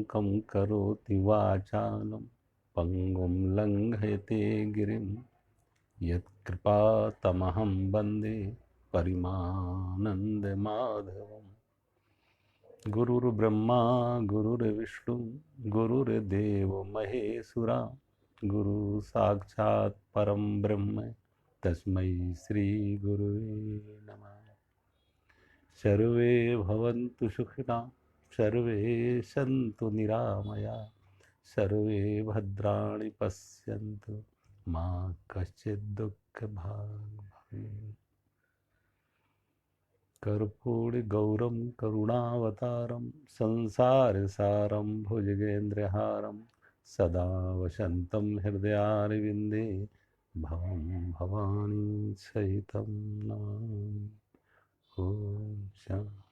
मूकं करोति वाचालं पंगुं लंघयते गिरिं यत्कृपातमहं वन्दे परिमानन्दमाधवम्। गुरुर्ब्रह्मा गुरुर्विष्णु गुरुर्देवो महेश्वरा गुरु साक्षात् परम ब्रह्म तस्मै श्री गुरुवे नमः। सर्वे भवन्तु सुखिनः सर्वे सन्तु निरामया सर्वे भद्राणि पश्यन्तु मा कश्चित् दुःखभाग् भवेत्। कर्पूरगौरं करुणावतारं संसारसारं भुजगेन्द्रहारं सदा वसन्तं हृदयारविन्दे भवं भवानी सहितं नमामि। ओम शांति।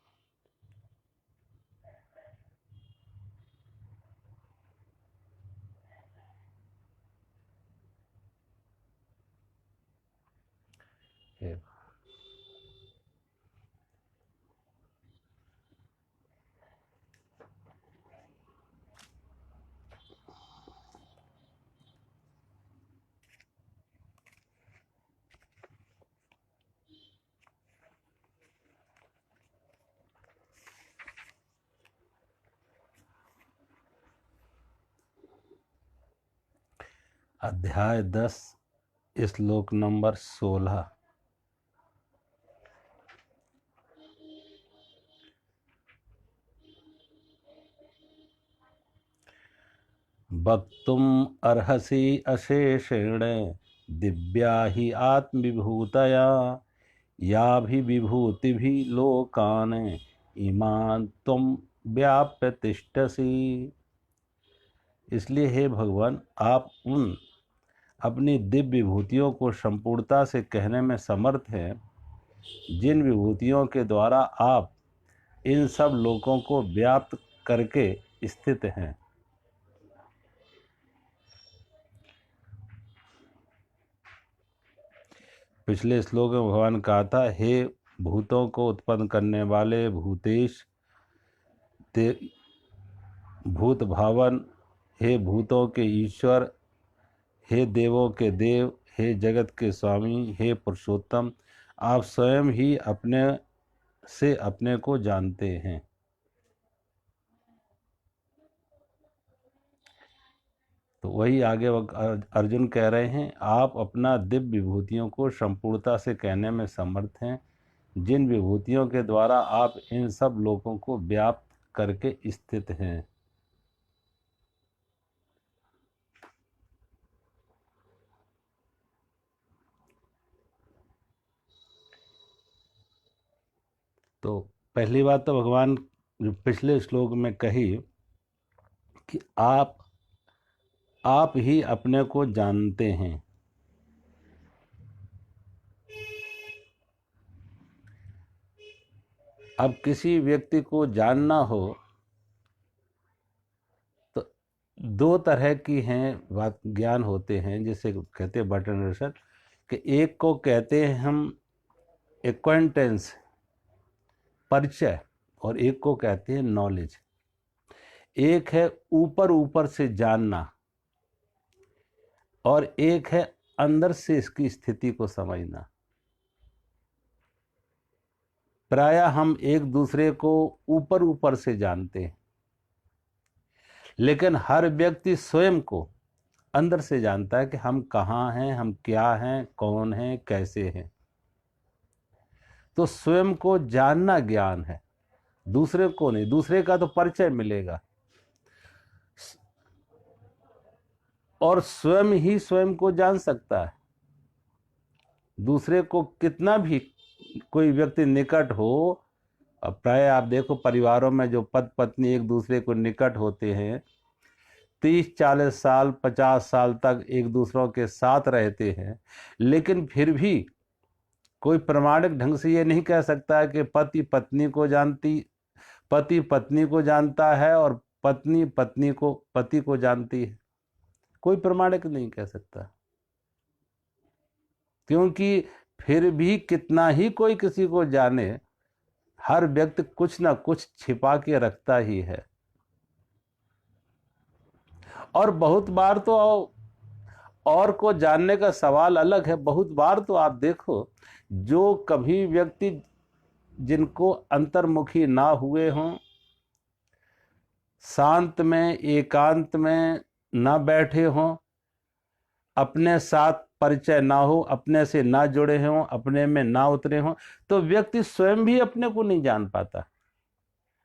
अध्याय 10 श्लोक नंबर 16। वक्तुम् अर्हसि अशेषेण दिव्या हि आत्मविभूतया याभिर्विभूतिभिः लोकान् इमान् त्वं व्याप्य तिष्ठसि। इसलिए हे भगवान, आप उन अपनी दिव्य विभूतियों को संपूर्णता से कहने में समर्थ हैं जिन विभूतियों के द्वारा आप इन सब लोकों को व्याप्त करके स्थित हैं। पिछले श्लोक में भगवान कहा था, हे भूतों को उत्पन्न करने वाले भूतेश, भूत भावन, हे भूतों के ईश्वर, हे देवों के देव, हे जगत के स्वामी, हे पुरुषोत्तम, आप स्वयं ही अपने से अपने को जानते हैं। तो वही आगे अर्जुन कह रहे हैं, आप अपना दिव्य विभूतियों को संपूर्णता से कहने में समर्थ हैं जिन विभूतियों के द्वारा आप इन सब लोगों को व्याप्त करके स्थित हैं। तो पहली बात तो भगवान जो पिछले श्लोक में कही कि आप ही अपने को जानते हैं। अब किसी व्यक्ति को जानना हो तो दो तरह की हैं बात ज्ञान होते हैं, जिसे कहते हैं बटन कि एक को कहते हैं हम एक्वेंटेंस, परिचय, और एक को कहते हैं नॉलेज। एक है ऊपर ऊपर से जानना और एक है अंदर से इसकी स्थिति को समझना। प्रायः हम एक दूसरे को ऊपर ऊपर से जानते हैं, लेकिन हर व्यक्ति स्वयं को अंदर से जानता है कि हम कहाँ हैं, हम क्या हैं, कौन हैं, कैसे हैं। तो स्वयं को जानना ज्ञान है, दूसरे को नहीं। दूसरे का तो परिचय मिलेगा और स्वयं ही स्वयं को जान सकता है। दूसरे को कितना भी कोई व्यक्ति निकट हो, अब प्राय आप देखो परिवारों में जो पति पत्नी एक दूसरे को निकट होते हैं, 30-40 साल 50 साल तक एक दूसरों के साथ रहते हैं, लेकिन फिर भी कोई प्रमाणिक ढंग से ये नहीं कह सकता है कि पति पत्नी को जानता है और पत्नी पति को जानती है। कोई प्रमाणिक नहीं कह सकता, क्योंकि फिर भी कितना ही कोई किसी को जाने, हर व्यक्ति कुछ ना कुछ छिपा के रखता ही है। और बहुत बार तो और को जानने का सवाल अलग है, बहुत बार तो आप देखो जो कभी व्यक्ति जिनको अंतर्मुखी ना हुए हों, शांत में एकांत में ना बैठे हों, अपने साथ परिचय ना हो, अपने से ना जुड़े हों, अपने में ना उतरे हों, तो व्यक्ति स्वयं भी अपने को नहीं जान पाता।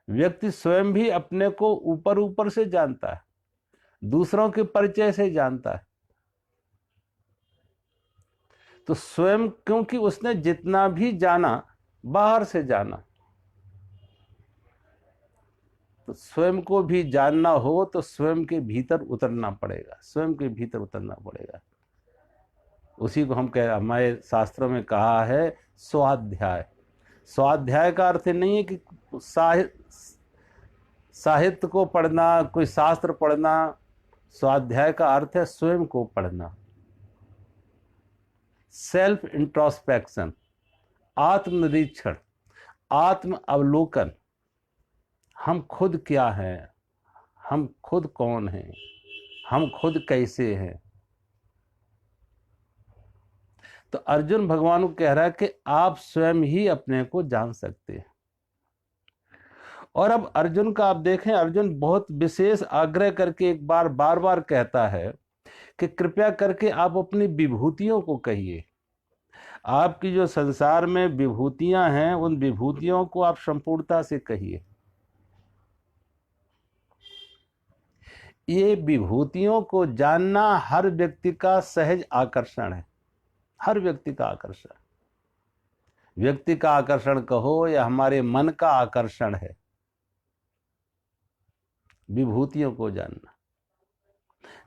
व्यक्ति स्वयं भी अपने को ऊपर ऊपर से जानता है, दूसरों के परिचय से जानता है। तो स्वयं, क्योंकि उसने जितना भी जाना बाहर से जाना, तो स्वयं को भी जानना हो तो स्वयं के भीतर उतरना पड़ेगा, स्वयं के भीतर उतरना पड़ेगा। उसी को हमारे शास्त्रों में कहा है स्वाध्याय। स्वाध्याय का अर्थ नहीं है कि साहित्य को पढ़ना, कोई शास्त्र पढ़ना। स्वाध्याय का अर्थ है स्वयं को पढ़ना, सेल्फ इंट्रोस्पेक्शन, आत्मनिरीक्षण, आत्म अवलोकन। हम खुद क्या हैं, हम खुद कौन हैं, हम खुद कैसे हैं। तो अर्जुन भगवान को कह रहा है कि आप स्वयं ही अपने को जान सकते हैं। और अब अर्जुन का आप देखें, अर्जुन बहुत विशेष आग्रह करके एक बार बार बार कहता है कि कृपया करके आप अपनी विभूतियों को कहिए। आपकी जो संसार में विभूतियां हैं, उन विभूतियों को आप संपूर्णता से कहिए। ये विभूतियों को जानना हर व्यक्ति का सहज आकर्षण है, हर व्यक्ति का आकर्षण। व्यक्ति का आकर्षण कहो या हमारे मन का आकर्षण है, विभूतियों को जानना।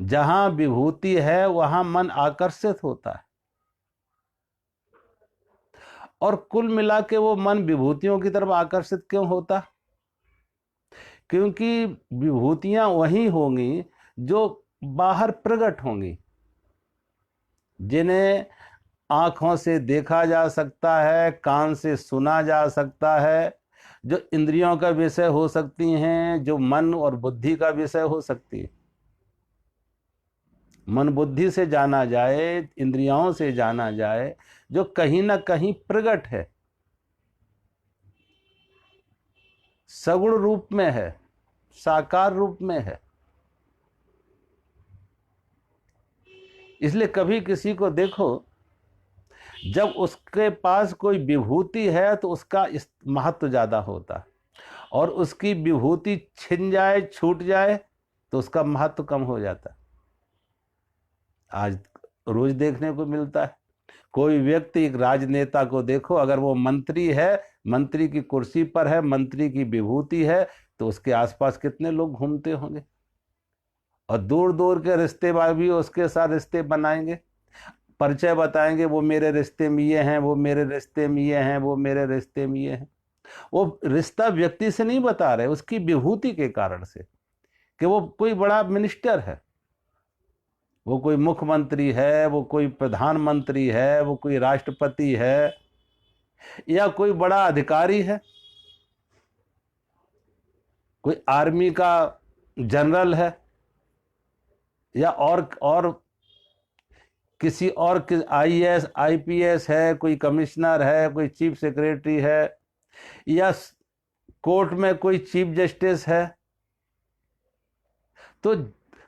जहां विभूति है वहां मन आकर्षित होता है, और कुल मिला के वो मन विभूतियों की तरफ आकर्षित क्यों होता? क्योंकि विभूतियां वही होंगी जो बाहर प्रकट होंगी, जिन्हें आंखों से देखा जा सकता है, कान से सुना जा सकता है, जो इंद्रियों का विषय हो सकती हैं, जो मन और बुद्धि का विषय हो सकती है। मन बुद्धि से जाना जाए, इंद्रियों से जाना जाए, जो कहीं ना कहीं प्रकट है, सगुण रूप में है, साकार रूप में है। इसलिए कभी किसी को देखो, जब उसके पास कोई विभूति है तो उसका महत्व ज्यादा होता है, और उसकी विभूति छिन जाए, छूट जाए तो उसका महत्व कम हो जाता है। आज रोज देखने को मिलता है, कोई व्यक्ति, एक राजनेता को देखो, अगर वो मंत्री है, मंत्री की कुर्सी पर है, मंत्री की विभूति है, तो उसके आसपास कितने लोग घूमते होंगे, और दूर दूर के रिश्तेदार भी उसके साथ रिश्ते बनाएंगे, परिचय बताएंगे, वो मेरे रिश्ते में ये हैं, वो मेरे रिश्ते में ये हैं, वो मेरे रिश्ते में ये हैं। वो रिश्ता व्यक्ति से नहीं बता रहे, उसकी विभूति के कारण से, कि वो कोई बड़ा मिनिस्टर है, वो कोई मुख्यमंत्री है, वो कोई प्रधानमंत्री है, वो कोई राष्ट्रपति है, या कोई बड़ा अधिकारी है, कोई आर्मी का जनरल है, या और किसी और आईएएस आईपीएस है, कोई कमिश्नर है, कोई चीफ सेक्रेटरी है, या कोर्ट में कोई चीफ जस्टिस है। तो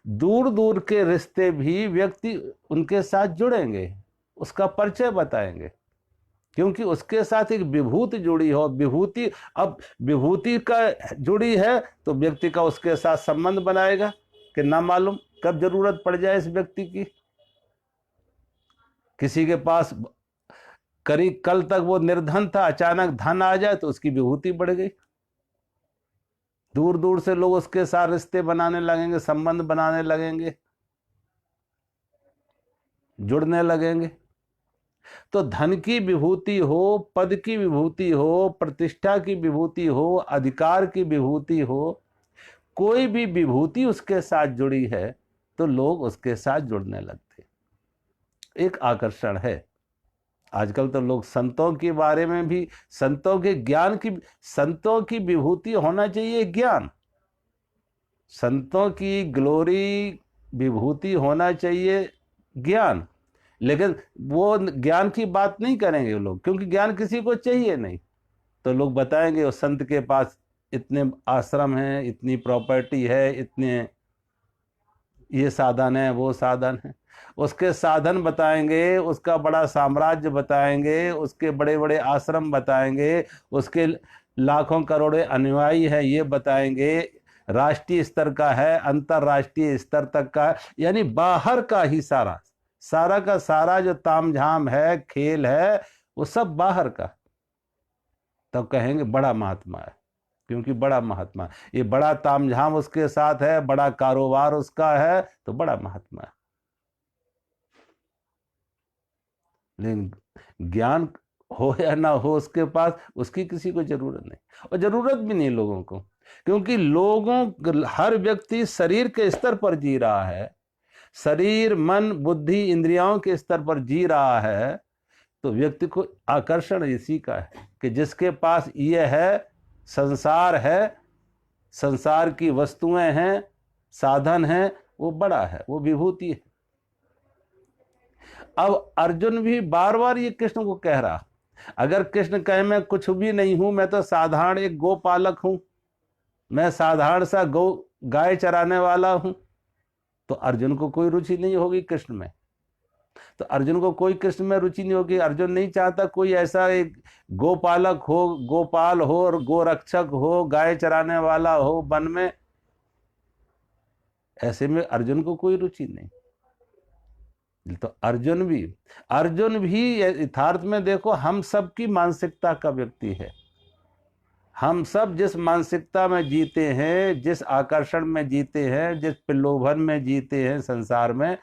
दूर दूर के रिश्ते भी व्यक्ति उनके साथ जुड़ेंगे, उसका परिचय बताएंगे, क्योंकि उसके साथ एक विभूति जुड़ी हो। विभूति, अब विभूति का जुड़ी है तो व्यक्ति का उसके साथ संबंध बनाएगा कि ना मालूम कब जरूरत पड़ जाए इस व्यक्ति की। किसी के पास करीब कल तक वो निर्धन था, अचानक धन आ जाए तो उसकी विभूति बढ़ गई। दूर दूर से लोग उसके साथ रिश्ते बनाने लगेंगे, संबंध बनाने लगेंगे, जुड़ने लगेंगे। तो धन की विभूति हो, पद की विभूति हो, प्रतिष्ठा की विभूति हो, अधिकार की विभूति हो, कोई भी विभूति उसके साथ जुड़ी है तो लोग उसके साथ जुड़ने लगते। एक आकर्षण है। आजकल तो लोग संतों के बारे में भी, संतों के ज्ञान की, संतों की विभूति होना चाहिए ज्ञान। संतों की ग्लोरी विभूति होना चाहिए ज्ञान, लेकिन वो ज्ञान की बात नहीं करेंगे वो लोग, क्योंकि ज्ञान किसी को चाहिए नहीं। तो लोग बताएंगे उस संत के पास इतने आश्रम हैं, इतनी प्रॉपर्टी है, इतने ये साधन है, वो साधन है, उसके साधन बताएंगे, उसका बड़ा साम्राज्य बताएंगे, उसके बड़े बड़े आश्रम बताएंगे, उसके लाखों करोड़ों अनुयायी है ये बताएंगे, राष्ट्रीय स्तर का है, अंतरराष्ट्रीय स्तर तक का, यानी बाहर का ही सारा सारा का सारा जो तामझाम है, खेल है, वो सब बाहर का। तब कहेंगे बड़ा महात्मा है, क्योंकि बड़ा महात्मा है, ये बड़ा तामझाम उसके साथ है, बड़ा कारोबार उसका है, तो बड़ा महात्मा है। लेकिन ज्ञान हो या ना हो उसके पास, उसकी किसी को जरूरत नहीं, और जरूरत भी नहीं लोगों को, क्योंकि लोगों हर व्यक्ति शरीर के स्तर पर जी रहा है, शरीर मन बुद्धि इंद्रियों के स्तर पर जी रहा है। तो व्यक्ति को आकर्षण इसी का है कि जिसके पास ये है, संसार है, संसार की वस्तुएं हैं, साधन हैं, वो बड़ा है, वो विभूति है। अब अर्जुन भी बार बार ये कृष्ण को कह रहा, अगर कृष्ण कहे मैं कुछ भी नहीं हूं, मैं तो साधारण एक गोपालक हूं, मैं साधारण सा गाय चराने वाला हूं, तो अर्जुन को कोई रुचि नहीं होगी कृष्ण में। तो अर्जुन को कोई कृष्ण में रुचि नहीं होगी। अर्जुन नहीं चाहता कोई ऐसा एक गोपालक हो, गोपाल हो और गोरक्षक हो, गाय चराने वाला हो वन में, ऐसे में अर्जुन को कोई रुचि नहीं। तो अर्जुन भी यथार्थ में देखो, हम सब की मानसिकता का व्यक्ति है। हम सब जिस मानसिकता में जीते हैं, जिस आकर्षण में जीते हैं, जिस प्रलोभन में जीते हैं संसार में,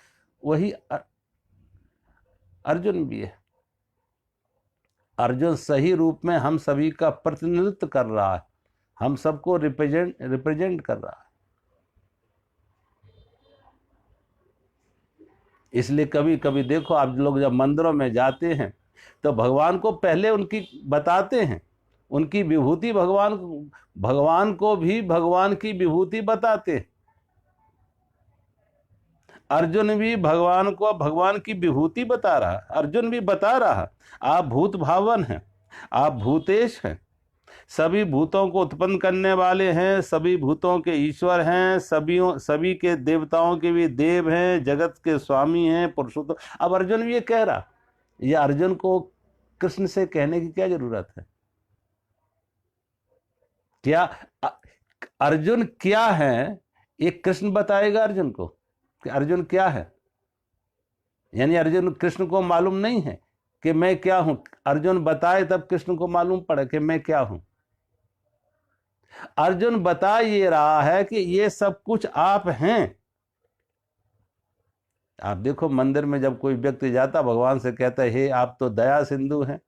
वही अर्जुन भी है। अर्जुन सही रूप में हम सभी का प्रतिनिधित्व कर रहा है, हम सबको रिप्रेजेंट कर रहा है। इसलिए कभी कभी देखो, आप लोग जब मंदिरों में जाते हैं तो भगवान को पहले उनकी बताते हैं, उनकी विभूति, भगवान को भी भगवान की विभूति बताते हैं। अर्जुन भी भगवान को भगवान की विभूति बता रहा, अर्जुन भी बता रहा, आप भूत भावन हैं, आप भूतेश हैं, सभी भूतों को उत्पन्न करने वाले हैं, सभी भूतों के ईश्वर हैं, सभी के देवताओं के भी देव हैं, जगत के स्वामी हैं, पुरुषोत्तम। अब अर्जुन भी ये कह रहा, ये अर्जुन को कृष्ण से कहने की क्या जरूरत है? क्या अर्जुन क्या है, ये कृष्ण बताएगा अर्जुन को कि अर्जुन क्या है। यानी अर्जुन कृष्ण को मालूम नहीं है कि मैं क्या हूं, अर्जुन बताए तब कृष्ण को मालूम पड़े कि मैं क्या हूं। अर्जुन बता ये रहा है कि ये सब कुछ आप हैं। आप देखो मंदिर में जब कोई व्यक्ति जाता, भगवान से कहता है हे आप तो दया सिंधु हैं,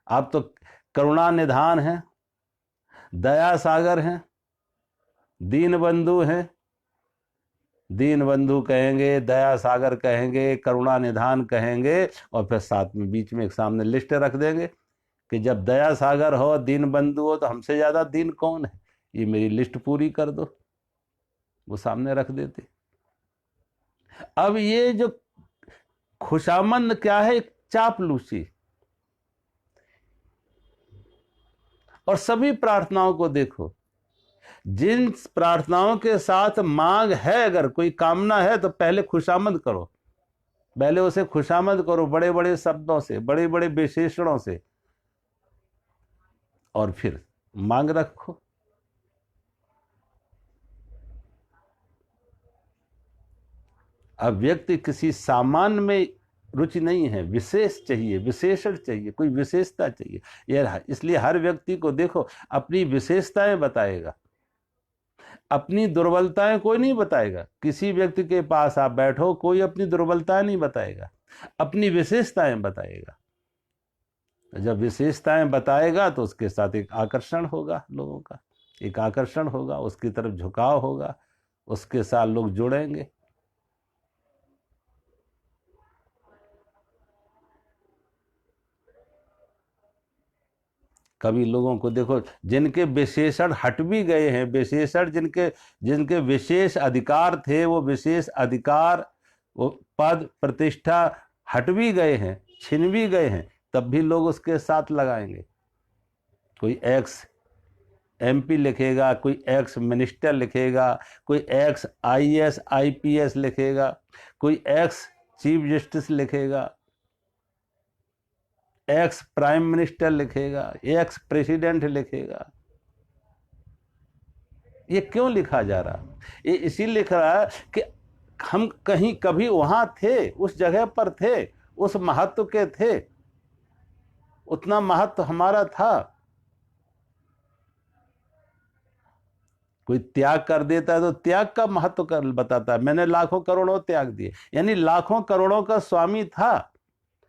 आप तो करुणा निधान हैं, दया सागर हैं, दीन बंधु हैं। दीन बंधु कहेंगे, दया सागर कहेंगे, करुणा निधान कहेंगे, और फिर साथ में बीच में एक सामने लिस्ट रख देंगे कि जब दया सागर हो, दीन बंधु हो, तो हमसे ज्यादा दीन कौन है, ये मेरी लिस्ट पूरी कर दो। वो सामने रख देते। अब ये जो खुशामंद क्या है, एक चापलूसी। और सभी प्रार्थनाओं को देखो, जिन प्रार्थनाओं के साथ मांग है, अगर कोई कामना है तो पहले खुशामद करो, पहले उसे खुशामद करो बड़े बड़े शब्दों से, बड़े बड़े विशेषणों से, और फिर मांग रखो। अब व्यक्ति किसी सामान्य में रुचि नहीं है, विशेष चाहिए, विशेषण चाहिए, कोई विशेषता चाहिए। यह इसलिए हर व्यक्ति को देखो अपनी विशेषताएं बताएगा, अपनी दुर्बलताएं कोई नहीं बताएगा। किसी व्यक्ति के पास आप बैठो, कोई अपनी दुर्बलताएं नहीं बताएगा, अपनी विशेषताएं बताएगा। जब विशेषताएं बताएगा तो उसके साथ एक आकर्षण होगा, लोगों का एक आकर्षण होगा, उसकी तरफ झुकाव होगा, उसके साथ लोग जुड़ेंगे। कभी लोगों को देखो जिनके विशेषण हट भी गए हैं, विशेषण जिनके जिनके विशेष अधिकार थे, वो विशेष अधिकार, वो पद प्रतिष्ठा हट भी गए हैं, छिन भी गए हैं, तब भी लोग उसके साथ लगाएंगे। कोई एक्स एमपी लिखेगा, कोई एक्स मिनिस्टर लिखेगा, कोई एक्स आईएएस आईपीएस लिखेगा, कोई एक्स चीफ जस्टिस लिखेगा, एक्स प्राइम मिनिस्टर लिखेगा, एक्स प्रेसिडेंट लिखेगा। ये क्यों लिखा जा रहा? ये इसीलिए लिख रहा है कि हम कहीं कभी वहां थे, उस जगह पर थे, उस महत्व के थे, उतना महत्व हमारा था। कोई त्याग कर देता है तो त्याग का महत्व कर बताता है। मैंने लाखों करोड़ों त्याग दिए, यानी लाखों करोड़ों का स्वामी था,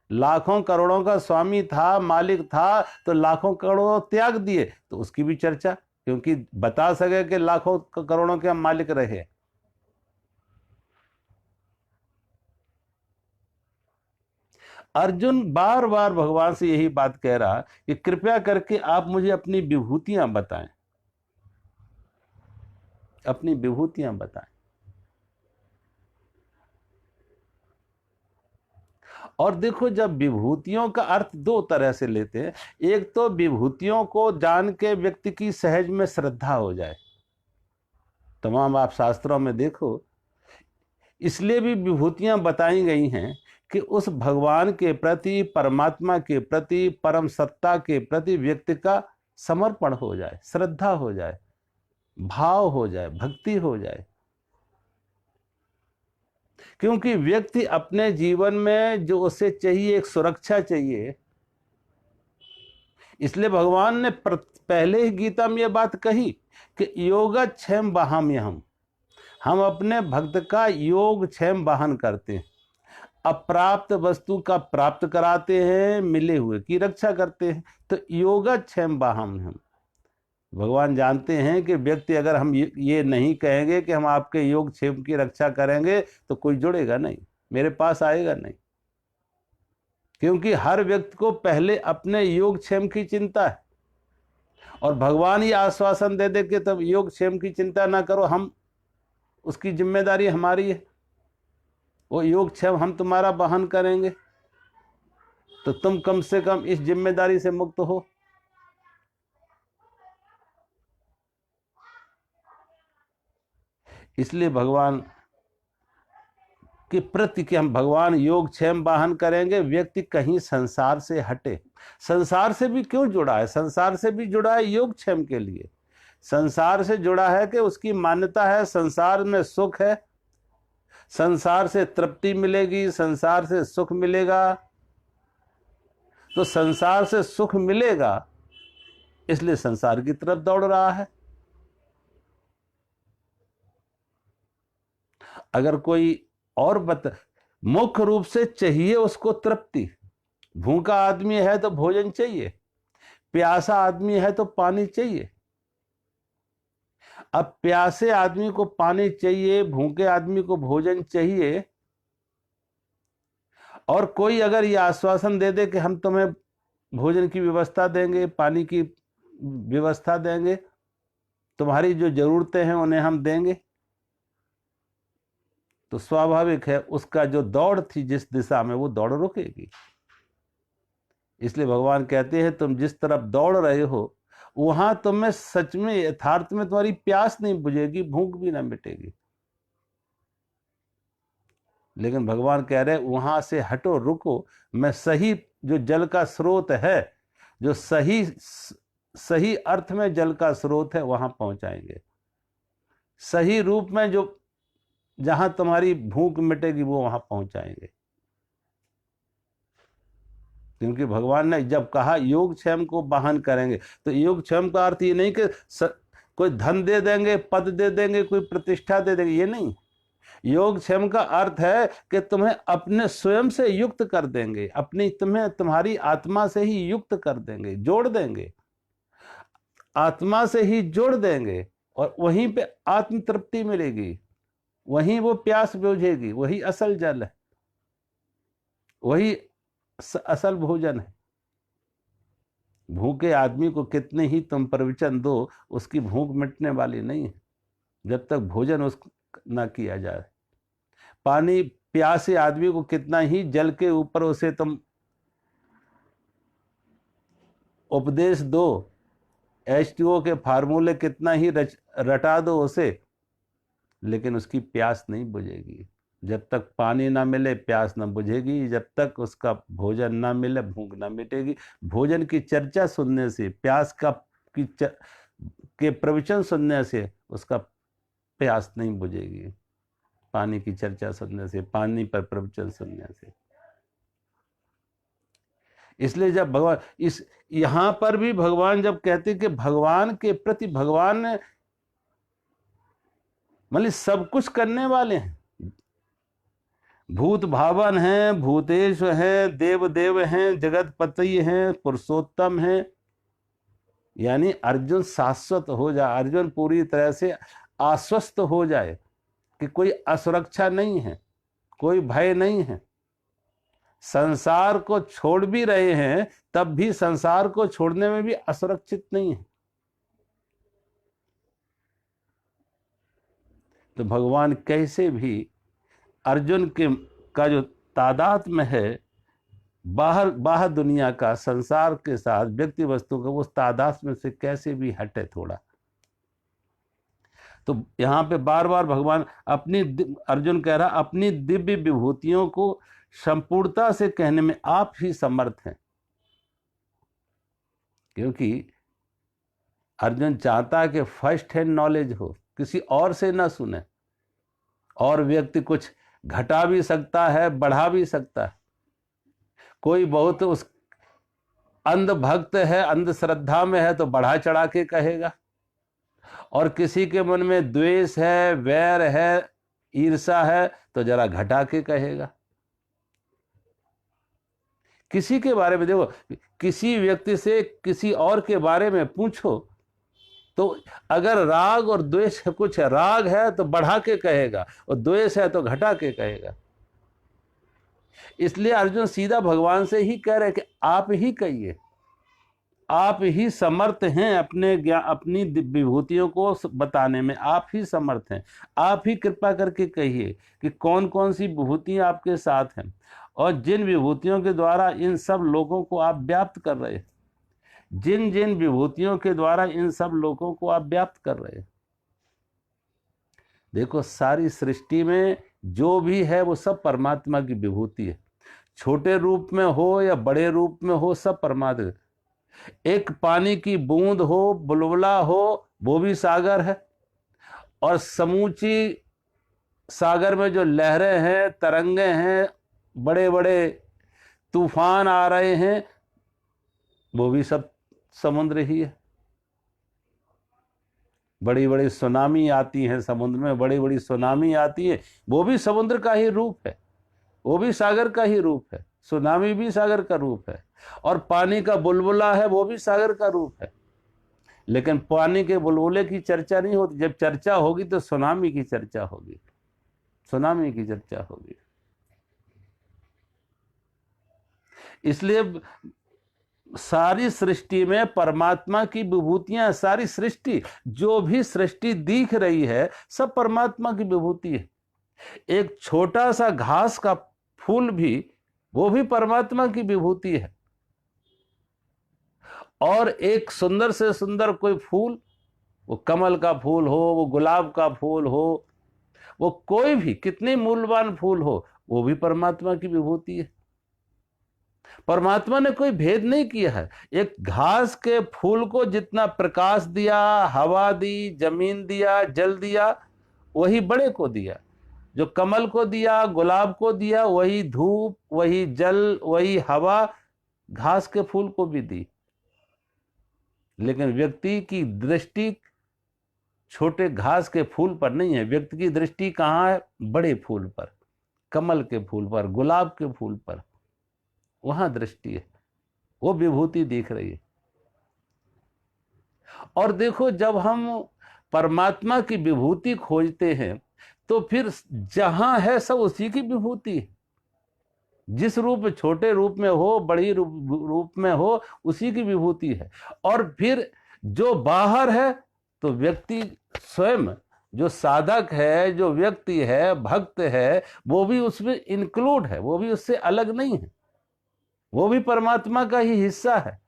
लाखों करोड़ों का स्वामी था, मालिक था, तो लाखों करोड़ों त्याग दिए, तो उसकी भी चर्चा, क्योंकि बता सके कि लाखों करोड़ों के हम मालिक रहे। अर्जुन बार बार भगवान से यही बात कह रहा कि कृपया करके आप मुझे अपनी विभूतियां बताएं, अपनी विभूतियां बताएं। और देखो, जब विभूतियों का अर्थ दो तरह से लेते हैं, एक तो विभूतियों को जान के व्यक्ति की सहज में श्रद्धा हो जाए। तमाम आप शास्त्रों में देखो, इसलिए भी विभूतियां बताई गई हैं कि उस भगवान के प्रति, परमात्मा के प्रति, परम सत्ता के प्रति व्यक्ति का समर्पण हो जाए, श्रद्धा हो जाए, भाव हो जाए, भक्ति हो जाए। क्योंकि व्यक्ति अपने जीवन में जो उसे चाहिए, एक सुरक्षा चाहिए, इसलिए भगवान ने पहले ही गीता में यह बात कही कि योगक्षेम वहाम्यहम्, हम अपने भक्त का योगक्षेम वाहन करते हैं, अप्राप्त वस्तु का प्राप्त कराते हैं, मिले हुए की रक्षा करते हैं। तो योगक्षेम वाहम्यहम्, भगवान जानते हैं कि व्यक्ति अगर हम ये नहीं कहेंगे कि हम आपके योगक्षेम की रक्षा करेंगे, तो कोई जुड़ेगा नहीं, मेरे पास आएगा नहीं। क्योंकि हर व्यक्ति को पहले अपने योगक्षेम की चिंता है, और भगवान ये आश्वासन दे दे कि तब योगक्षेम की चिंता ना करो, हम उसकी जिम्मेदारी हमारी है, वो योगक्षेम हम तुम्हारा वहन करेंगे, तो तुम कम से कम इस जिम्मेदारी से मुक्त हो। इसलिए भगवान के प्रति कि हम भगवान योगक्षेम वाहन करेंगे, व्यक्ति कहीं संसार से हटे। संसार से भी क्यों जुड़ा है? संसार से भी जुड़ा है योगक्षेम के लिए। संसार से जुड़ा है कि उसकी मान्यता है संसार में सुख है, संसार से तृप्ति मिलेगी, संसार से सुख मिलेगा। तो संसार से सुख मिलेगा, इसलिए संसार की तरफ दौड़ रहा है। अगर कोई और मुख्य रूप से चाहिए उसको तृप्ति। भूखा आदमी है तो भोजन चाहिए, प्यासा आदमी है तो पानी चाहिए। अब प्यासे आदमी को पानी चाहिए, भूखे आदमी को भोजन चाहिए, और कोई अगर ये आश्वासन दे दे कि हम तुम्हें भोजन की व्यवस्था देंगे, पानी की व्यवस्था देंगे, तुम्हारी जो जरूरतें हैं उन्हें हम देंगे, तो स्वाभाविक है उसका जो दौड़ थी जिस दिशा में, वो दौड़ रुकेगी। इसलिए भगवान कहते हैं तुम जिस तरफ दौड़ रहे हो, वहां तुम्हें सच में यथार्थ में तुम्हारी प्यास नहीं बुझेगी, भूख भी ना मिटेगी। लेकिन भगवान कह रहे वहां से हटो, रुको, मैं सही जो जल का स्रोत है, जो सही अर्थ में जल का स्रोत है, वहां पहुंचाएंगे। सही रूप में जो जहां तुम्हारी भूख मिटेगी, वो वहां पहुंचाएंगे। क्योंकि भगवान ने जब कहा योगक्षेम को वाहन करेंगे, तो योगक्षेम का अर्थ ये नहीं कि कोई धन दे देंगे, पद दे देंगे, कोई प्रतिष्ठा दे देंगे, ये नहीं। योगक्षेम का अर्थ है कि तुम्हें अपने स्वयं से युक्त कर देंगे, तुम्हारी आत्मा से ही युक्त कर देंगे, जोड़ देंगे, आत्मा से ही जोड़ देंगे, और वहीं पे आत्म तृप्ति मिलेगी, वहीं वो प्यास बुझेगी। वही असल जल है, वही असल भोजन है। भूखे आदमी को कितने ही तुम प्रवचन दो, उसकी भूख मिटने वाली नहीं है जब तक भोजन उसको ना किया जाए। पानी प्यासे आदमी को कितना ही जल के ऊपर उसे तुम उपदेश दो, H2O के फार्मूले कितना ही रटा दो उसे, लेकिन उसकी प्यास नहीं बुझेगी। जब तक पानी ना मिले प्यास ना बुझेगी, जब तक उसका भोजन ना मिले भूख ना मिटेगी। भोजन की चर्चा सुनने से, प्यास का के प्रवचन सुनने से उसका प्यास नहीं बुझेगी। पानी की चर्चा सुनने से, पानी पर प्रवचन सुनने से। इसलिए जब भगवान इस यहां पर भी भगवान जब कहते कि भगवान के प्रति, भगवान ने मतलब सब कुछ करने वाले हैं, भूत भावन हैं, भूतेश हैं, देव देव हैं, जगत पति हैं, पुरुषोत्तम हैं। यानी अर्जुन शाश्वत हो जाए, अर्जुन पूरी तरह से आश्वस्त हो जाए कि कोई असुरक्षा नहीं है, कोई भय नहीं है। संसार को छोड़ भी रहे हैं तब भी संसार को छोड़ने में भी असुरक्षित नहीं है। तो भगवान कैसे भी अर्जुन का जो तादात्म्य है बाहर दुनिया का, संसार के साथ, व्यक्ति वस्तु का, उस तादात्म्य से कैसे भी हटे थोड़ा। तो यहां पे बार बार भगवान अर्जुन कह रहा अपनी दिव्य विभूतियों को संपूर्णता से कहने में आप ही समर्थ हैं। क्योंकि अर्जुन चाहता है कि फर्स्ट हैंड नॉलेज हो, किसी और से ना सुने। और व्यक्ति कुछ घटा भी सकता है, बढ़ा भी सकता है। कोई बहुत उस अंधभक्त है, अंधश्रद्धा में है तो बढ़ा चढ़ा के कहेगा, और किसी के मन में द्वेष है, वैर है, ईर्ष्या है तो जरा घटा के कहेगा। किसी के बारे में देखो, किसी व्यक्ति से किसी और के बारे में पूछो तो अगर राग और द्वेष कुछ है, राग है तो बढ़ा के कहेगा और द्वेष है तो घटा के कहेगा। इसलिए अर्जुन सीधा भगवान से ही कह रहे कि आप ही कहिए, आप ही समर्थ हैं अपनी विभूतियों को बताने में, आप ही समर्थ हैं। आप ही कृपा करके कहिए कि कौन कौन सी विभूतियां आपके साथ हैं और जिन विभूतियों के द्वारा इन सब लोगों को आप व्याप्त कर रहे हैं, जिन जिन विभूतियों के द्वारा इन सब लोगों को आप व्याप्त कर रहे हैं। देखो सारी सृष्टि में जो भी है वो सब परमात्मा की विभूति है, छोटे रूप में हो या बड़े रूप में हो, सब परमात्मा। एक पानी की बूंद हो, बुलबुला हो, वो भी सागर है, और समूची सागर में जो लहरें हैं, तरंगे हैं, बड़े बड़े तूफान आ रहे हैं, वो भी सब समुद्र ही है। बड़ी बड़ी सुनामी आती है समुद्र में, बड़ी बड़ी सुनामी आती है, वो भी समुद्र का ही रूप है, वो भी सागर का ही रूप है। सुनामी भी सागर का रूप है, और पानी का बुलबुला है वो भी सागर का रूप है। लेकिन पानी के बुलबुले की चर्चा नहीं होती, जब चर्चा होगी तो सुनामी की चर्चा होगी, सुनामी की चर्चा होगी। इसलिए सारी सृष्टि में परमात्मा की विभूतियां, सारी सृष्टि, जो भी सृष्टि दिख रही है सब परमात्मा की विभूति है। एक छोटा सा घास का फूल भी, वो भी परमात्मा की विभूति है। और एक सुंदर से सुंदर कोई फूल, वो कमल का फूल हो, वो गुलाब का फूल हो, वो कोई भी कितने मूल्यवान फूल हो, वो भी परमात्मा की विभूति है। परमात्मा ने कोई भेद नहीं किया है। एक घास के फूल को जितना प्रकाश दिया, हवा दी, जमीन दिया, जल दिया, वही बड़े को दिया। जो कमल को दिया, गुलाब को दिया, वही धूप, वही जल, वही हवा घास के फूल को भी दी। लेकिन व्यक्ति की दृष्टि छोटे घास के फूल पर नहीं है, व्यक्ति की दृष्टि कहाँ है? बड़े फूल पर, कमल के फूल पर, गुलाब के फूल पर, वहां दृष्टि है, वो विभूति दिख रही है। और देखो जब हम परमात्मा की विभूति खोजते हैं तो फिर जहां है सब उसी की विभूति है। जिस रूप छोटे रूप में हो, बड़ी रूप में हो, उसी की विभूति है। और फिर जो बाहर है तो व्यक्ति स्वयं, जो साधक है, जो व्यक्ति है, भक्त है, वो भी उसमें इंक्लूड है, वो भी उससे अलग नहीं है, वो भी परमात्मा का ही हिस्सा है,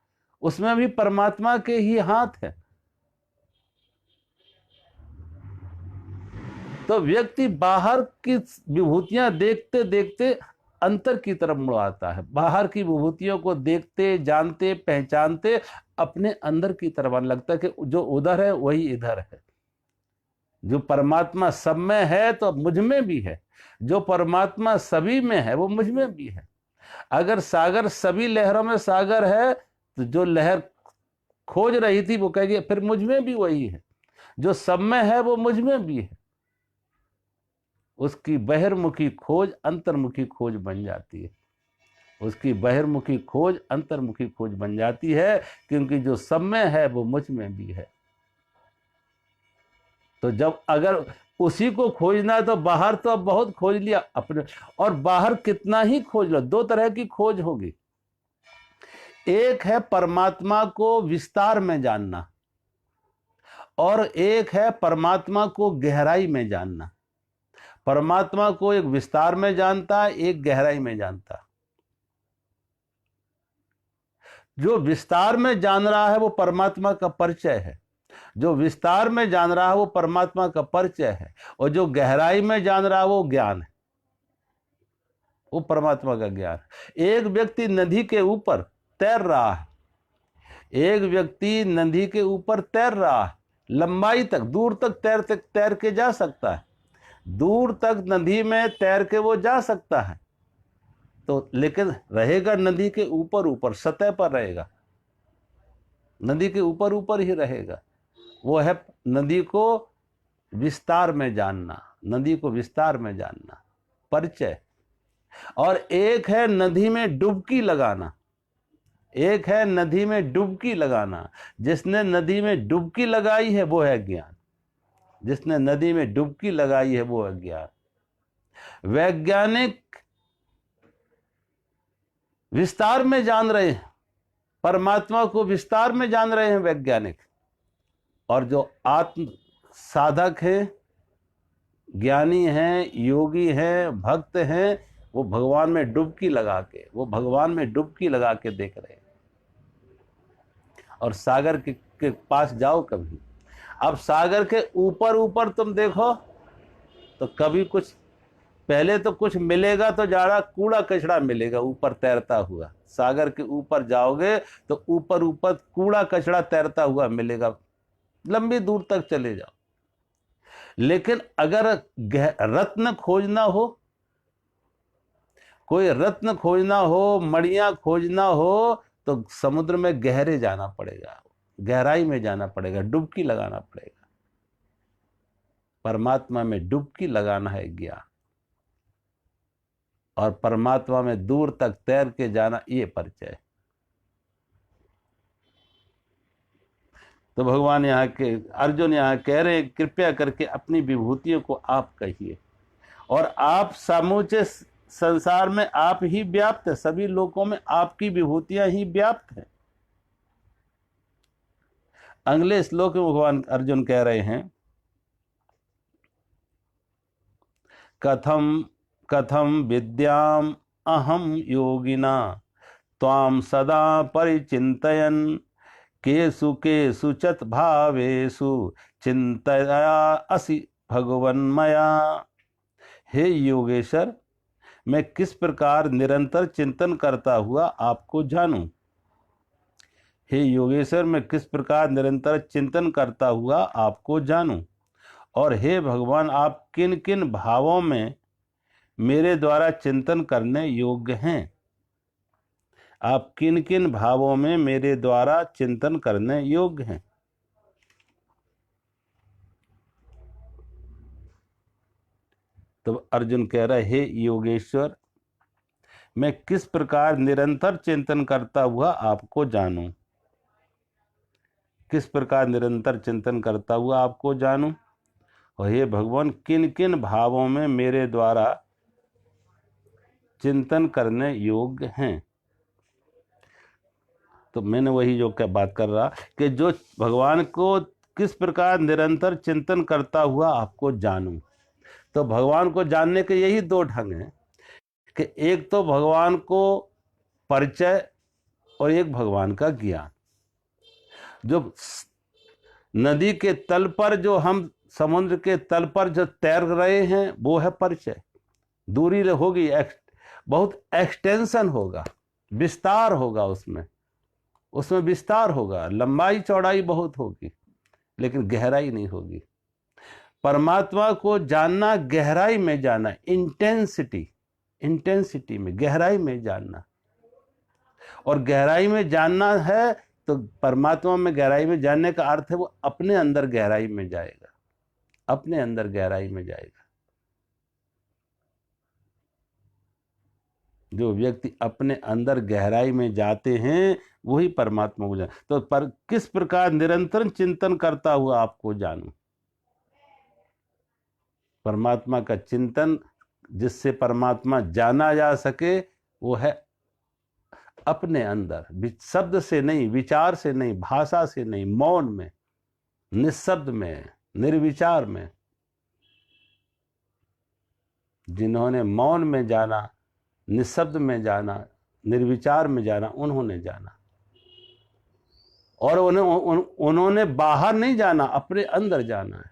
उसमें भी परमात्मा के ही हाथ है। तो व्यक्ति बाहर की विभूतियां देखते देखते अंतर की तरफ मुड़ आता है, बाहर की विभूतियों को देखते, जानते, पहचानते अपने अंदर की तरफ आने लगता है कि जो उधर है वही इधर है। जो परमात्मा सब में है तो मुझ में भी है, जो परमात्मा सभी में है वो मुझ में भी है। अगर सागर सभी लहरों में सागर है तो जो लहर खोज रही थी वो कहेगी फिर मुझ में भी वही है। जो सब में है वो मुझ में भी है। उसकी बहिर्मुखी खोज अंतर्मुखी खोज बन जाती है, उसकी बहिर्मुखी खोज अंतर्मुखी खोज बन जाती है, क्योंकि जो सब में है वो मुझ में भी है। तो जब अगर उसी को खोजना है तो बाहर तो अब बहुत खोज लिया अपने, और बाहर कितना ही खोज लो, दो तरह की खोज होगी। एक है परमात्मा को विस्तार में जानना, और एक है परमात्मा को गहराई में जानना। परमात्मा को एक विस्तार में जानता है, एक गहराई में जानता है। जो विस्तार में जान रहा है वो परमात्मा का परिचय है, जो विस्तार में जान रहा है वो परमात्मा का परिचय है, और जो गहराई में जान रहा है वो ज्ञान है, वो परमात्मा का ज्ञान है। एक व्यक्ति नदी के ऊपर तैर रहा है, एक व्यक्ति नदी के ऊपर तैर रहा है, लंबाई तक, दूर तक तैर के जा सकता है, दूर तक नदी में तैर के वो जा सकता है, तो लेकिन रहेगा नदी के ऊपर ऊपर, सतह पर रहेगा, नदी के ऊपर ऊपर ही रहेगा। वो है नदी को विस्तार में जानना, नदी को विस्तार में जानना, परिचय। और एक है नदी में डुबकी लगाना, एक है नदी में डुबकी लगाना। जिसने नदी में डुबकी लगाई है वो है ज्ञान, जिसने नदी में डुबकी लगाई है वो है ज्ञान। वैज्ञानिक विस्तार में जान रहे हैं, परमात्मा को विस्तार में जान रहे हैं वैज्ञानिक, और जो आत्म साधक है, ज्ञानी हैं, योगी हैं, भक्त हैं, वो भगवान में डुबकी लगा के, वो भगवान में डुबकी लगा के देख रहे हैं। और सागर के पास जाओ कभी, अब सागर के ऊपर ऊपर तुम देखो तो कभी कुछ, पहले तो कुछ मिलेगा तो ज्यादा कूड़ा कचड़ा मिलेगा ऊपर तैरता हुआ। सागर के ऊपर जाओगे तो ऊपर ऊपर कूड़ा कचड़ा तैरता हुआ मिलेगा, लंबी दूर तक चले जाओ। लेकिन अगर रत्न खोजना हो, कोई रत्न खोजना हो, मणियां खोजना हो, तो समुद्र में गहरे जाना पड़ेगा, गहराई में जाना पड़ेगा, डुबकी लगाना पड़ेगा। परमात्मा में डुबकी लगाना है ज्ञान, और परमात्मा में दूर तक तैर के जाना ये परिचय है। तो भगवान यहाँ के, अर्जुन यहाँ कह रहे हैं कृपया करके अपनी विभूतियों को आप कहिए, और आप समूचे संसार में आप ही व्याप्त है, सभी लोगों में आपकी विभूतियां ही व्याप्त है। अगले श्लोक में भगवान अर्जुन कह रहे हैं कथम कथम विद्याम अहम योगिना त्वाम सदा परिचिन्तयन् केषु केषु चत भावेषु चिंतया असि भगवन्मया। हे योगेश्वर, मैं किस प्रकार निरंतर चिंतन करता हुआ आपको जानूं। हे योगेश्वर, मैं किस प्रकार निरंतर चिंतन करता हुआ आपको जानूं। और हे भगवान, आप किन किन भावों में मेरे द्वारा चिंतन करने योग्य हैं। आप किन किन भावों में मेरे द्वारा चिंतन करने योग्य हैं। तो अर्जुन कह रहा है हे योगेश्वर, मैं किस प्रकार निरंतर चिंतन करता हुआ आपको जानूं, किस प्रकार निरंतर चिंतन करता हुआ आपको जानूं। और हे भगवान, किन किन भावों में मेरे द्वारा चिंतन करने योग्य हैं। तो मैंने वही जो क्या बात कर रहा कि जो भगवान को किस प्रकार निरंतर चिंतन करता हुआ आपको जानूं। तो भगवान को जानने के यही दो ढंग हैं कि एक तो भगवान को परिचय और एक भगवान का ज्ञान। जो नदी के तल पर, जो हम समुद्र के तल पर जो तैर रहे हैं, वो है परिचय। दूरी होगी, बहुत एक्सटेंशन होगा, विस्तार होगा, उसमें विस्तार होगा, लंबाई चौड़ाई बहुत होगी, लेकिन गहराई नहीं होगी। परमात्मा को जानना, गहराई में जाना, इंटेंसिटी में, गहराई में जानना। और गहराई में जानना है तो परमात्मा में गहराई में जानने का अर्थ है वो अपने अंदर गहराई में जाएगा, अपने अंदर गहराई में जाएगा। जो व्यक्ति अपने अंदर गहराई में जाते हैं वही परमात्मा को जान। तो किस प्रकार निरंतर चिंतन करता हुआ आपको जानूं। परमात्मा का चिंतन जिससे परमात्मा जाना जा सके वो है अपने अंदर, शब्द से नहीं, विचार से नहीं, भाषा से नहीं, मौन में, निशब्द में, निर्विचार में। जिन्होंने मौन में जाना, निशब्द में जाना, निर्विचार में जाना, उन्होंने जाना। और उन्होंने बाहर नहीं जाना, अपने अंदर जाना है।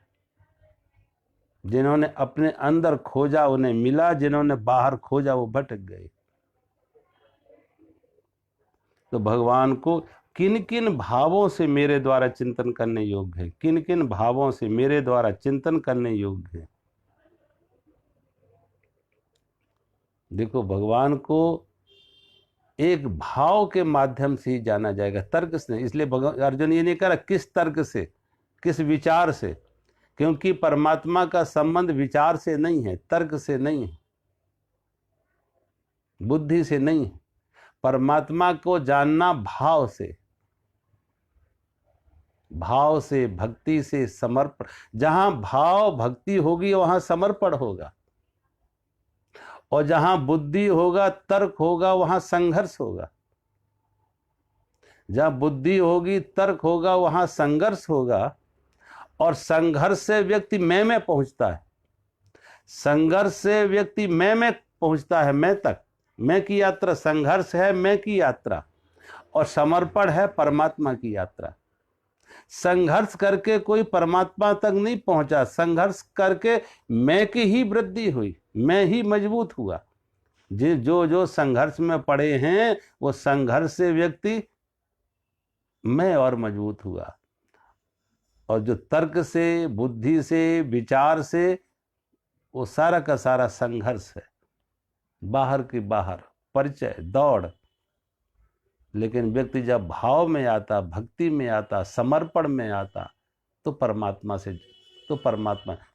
जिन्होंने अपने अंदर खोजा उन्हें मिला, जिन्होंने बाहर खोजा वो भटक गए। तो भगवान को किन किन भावों से मेरे द्वारा चिंतन करने योग्य है, किन किन भावों से मेरे द्वारा चिंतन करने योग्य है। देखो, भगवान को एक भाव के माध्यम से ही जाना जाएगा, तर्क से नहीं। इसलिए अर्जुन ये नहीं कह रहा किस तर्क से, किस विचार से, क्योंकि परमात्मा का संबंध विचार से नहीं है, तर्क से नहीं है, बुद्धि से नहीं है। परमात्मा को जानना भाव से, भाव से, भक्ति से, समर्पण। जहां भाव भक्ति होगी वहां समर्पण होगा, और जहां बुद्धि होगा, तर्क होगा, वहां संघर्ष होगा। जहां बुद्धि होगी, तर्क होगा, वहां संघर्ष होगा। और संघर्ष से व्यक्ति मैं में पहुंचता है, संघर्ष से व्यक्ति मैं में पहुंचता है, मैं तक। मैं की यात्रा संघर्ष है, मैं की यात्रा, और समर्पण है परमात्मा की यात्रा। संघर्ष करके कोई परमात्मा तक नहीं पहुंचा, संघर्ष करके मैं की ही वृद्धि हुई, मैं ही मजबूत हुआ। जो संघर्ष में पड़े हैं वो संघर्ष से व्यक्ति मैं और मजबूत हुआ। और जो तर्क से, बुद्धि से, विचार से, वो सारा का सारा संघर्ष है, बाहर की बाहर, परिचय, दौड़। लेकिन व्यक्ति जब भाव में आता, भक्ति में आता, समर्पण में आता, तो परमात्मा से,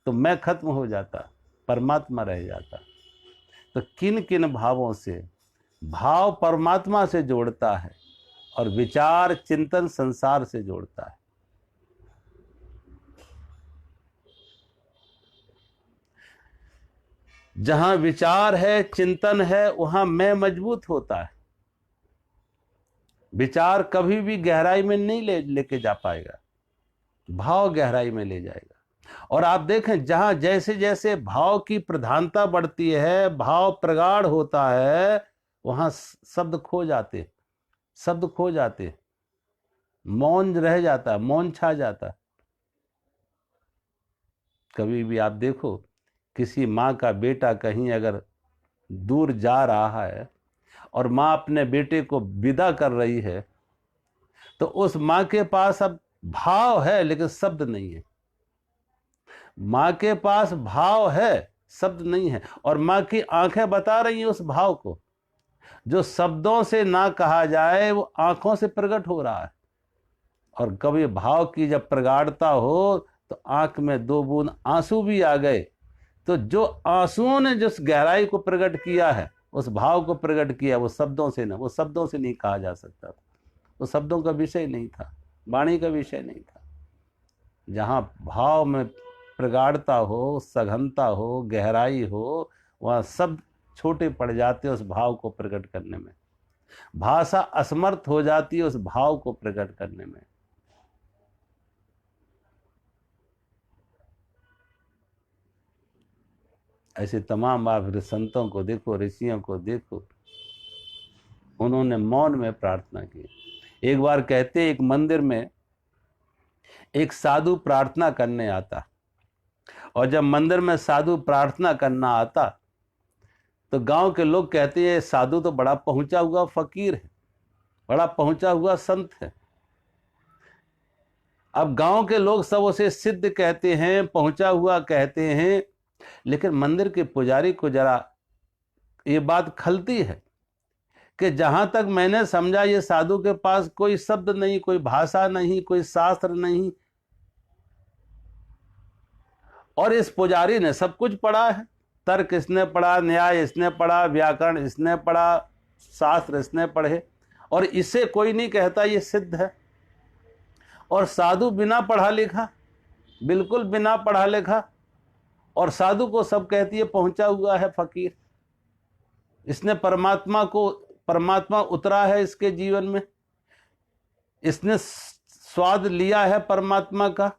तो मैं खत्म हो जाता, परमात्मा रह जाता। तो किन किन भावों से, भाव परमात्मा से जोड़ता है और विचार, चिंतन संसार से जोड़ता है। जहां विचार है, चिंतन है, वहां मैं मजबूत होता है। विचार कभी भी गहराई में नहीं लेके जा पाएगा, भाव गहराई में ले जाएगा। और आप देखें, जहां जैसे जैसे भाव की प्रधानता बढ़ती है, भाव प्रगाढ़ होता है, वहां शब्द खो जाते, शब्द खो जाते, मौन रह जाता, मौन छा जाता। कभी भी आप देखो, किसी माँ का बेटा कहीं अगर दूर जा रहा है और माँ अपने बेटे को विदा कर रही है, तो उस माँ के पास अब भाव है लेकिन शब्द नहीं है। माँ के पास भाव है, शब्द नहीं है। और माँ की आंखें बता रही हैं उस भाव को, जो शब्दों से ना कहा जाए वो आंखों से प्रकट हो रहा है। और कभी भाव की जब प्रगाढ़ता हो तो आंख में दो बूंद आंसू भी आ गए, तो जो आंसुओं ने जिस गहराई को प्रकट किया है, उस भाव को प्रकट किया, वो शब्दों से ना, वो शब्दों से नहीं कहा जा सकता था, वो शब्दों का विषय नहीं था, वाणी का विषय नहीं था। जहाँ भाव में प्रगाढ़ता हो, सघनता हो, गहराई हो, वहाँ शब्द छोटे पड़ जाते हैं उस भाव को प्रकट करने में, भाषा असमर्थ हो जाती है उस भाव को प्रकट करने में। ऐसे तमाम आप संतों को देखो, ऋषियों को देखो, उन्होंने मौन में प्रार्थना की। एक बार कहते एक मंदिर में एक साधु प्रार्थना करने आता, और जब मंदिर में साधु प्रार्थना करना आता तो गांव के लोग कहते हैं साधु तो बड़ा पहुंचा हुआ फकीर है, बड़ा पहुंचा हुआ संत है। अब गांव के लोग सब उसे सिद्ध कहते हैं, पहुंचा हुआ कहते हैं, लेकिन मंदिर के पुजारी को जरा ये बात खलती है कि जहां तक मैंने समझा ये साधु के पास कोई शब्द नहीं, कोई भाषा नहीं, कोई शास्त्र नहीं, और इस पुजारी ने सब कुछ पढ़ा है। तर्क इसने पढ़ा, न्याय इसने पढ़ा, व्याकरण इसने पढ़ा, शास्त्र इसने पढ़े, और इसे कोई नहीं कहता ये सिद्ध है। और साधु बिना पढ़ा लिखा, बिल्कुल बिना पढ़ा लिखा, और साधु को सब कहती है पहुंचा हुआ है फकीर। इसने परमात्मा उतरा है इसके जीवन में, इसने स्वाद लिया है परमात्मा का,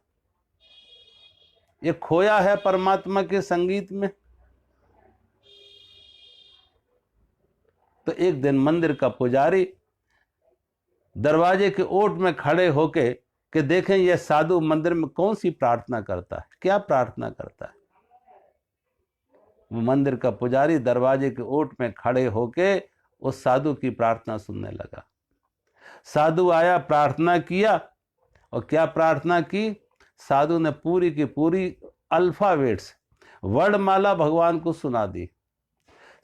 ये खोया है परमात्मा के संगीत में। तो एक दिन मंदिर का पुजारी दरवाजे के ओट में खड़े होके कि देखें यह साधु मंदिर में कौन सी प्रार्थना करता है, क्या प्रार्थना करता है। वो मंदिर का पुजारी दरवाजे के ओट में खड़े होके उस साधु की प्रार्थना सुनने लगा। साधु आया, प्रार्थना किया, और क्या प्रार्थना की, साधु ने पूरी की पूरी अल्फाबेट्स वर्णमाला भगवान को सुना दी,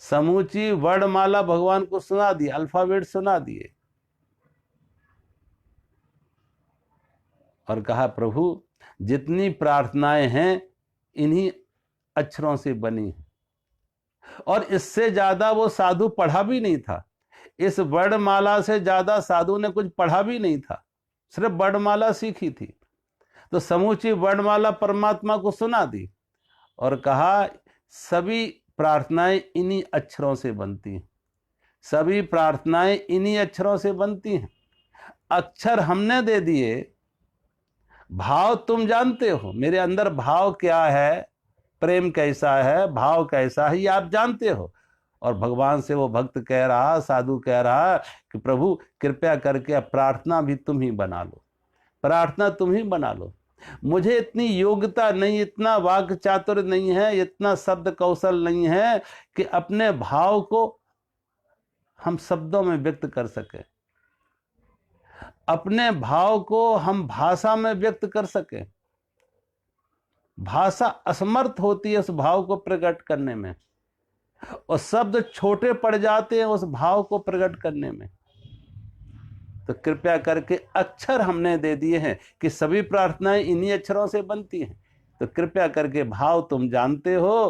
समूची वर्णमाला भगवान को सुना दी, अल्फाबेट सुना दिए, और कहा प्रभु जितनी प्रार्थनाएं हैं इन्हीं अक्षरों से बनी है। और इससे ज्यादा वो साधु पढ़ा भी नहीं था, इस वर्णमाला से ज्यादा साधु ने कुछ पढ़ा भी नहीं था, सिर्फ वर्णमाला सीखी थी। तो समूची वर्णमाला परमात्मा को सुना दी और कहा सभी प्रार्थनाएं इन्हीं अक्षरों से बनती हैं, सभी प्रार्थनाएं इन्हीं अक्षरों से बनती हैं। अक्षर हमने दे दिए, भाव तुम जानते हो, मेरे अंदर भाव क्या है, प्रेम कैसा है, भाव कैसा है, ये आप जानते हो। और भगवान से वो भक्त कह रहा, साधु कह रहा कि प्रभु कृपया करके प्रार्थना भी तुम ही बना लो, प्रार्थना तुम ही बना लो। मुझे इतनी योग्यता नहीं, इतना वाक् चातुर्य नहीं है, इतना शब्द कौशल नहीं है कि अपने भाव को हम शब्दों में व्यक्त कर सके, अपने भाव को हम भाषा में व्यक्त कर सके। भाषा असमर्थ होती है उस भाव को प्रकट करने में, और शब्द छोटे पड़ जाते हैं उस भाव को प्रकट करने में। तो कृपया करके अक्षर हमने दे दिए हैं कि सभी प्रार्थनाएं इन्हीं अक्षरों से बनती हैं, तो कृपया करके भाव तुम जानते हो,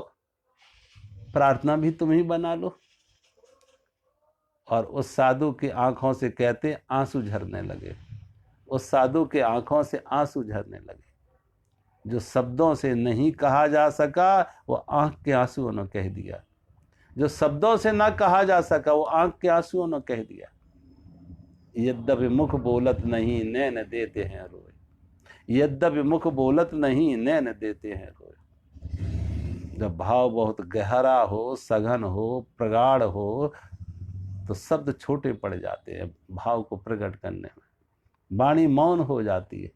प्रार्थना भी तुम ही बना लो। और उस साधु की आंखों से कहते आंसू झरने लगे, उस साधु के आंखों से आंसू झरने लगे। जो शब्दों से नहीं कहा जा सका वो आंख के आंसुओं ने कह दिया, जो शब्दों से ना कहा जा सका वो आंख के आंसुओं ने कह दिया। यद्यपि मुख बोलत नहीं नैन देते हैं रोए, यद्यपि मुख बोलत नहीं नैन देते हैं रोए। जब भाव बहुत गहरा हो, सघन हो, प्रगाढ़ हो, तो शब्द छोटे पड़ जाते हैं भाव को प्रकट करने में, वाणी मौन हो जाती है,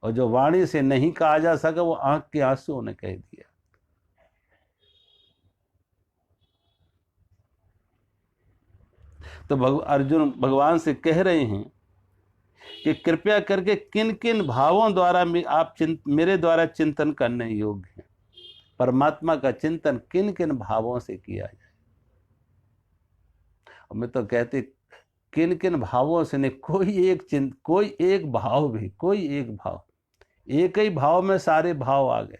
और जो वाणी से नहीं कहा जा सका वो आंख के आंसुओं ने कह दिया। तो अर्जुन भगवान से कह रहे हैं कि कृपया करके किन किन भावों द्वारा आप मेरे द्वारा चिंतन करने योग्य हैं, परमात्मा का चिंतन किन किन भावों से किया जाए। और मैं तो कहते किन किन भावों से नहीं, कोई एक भाव भी, कोई एक भाव, एक ही भाव में सारे भाव आ गए।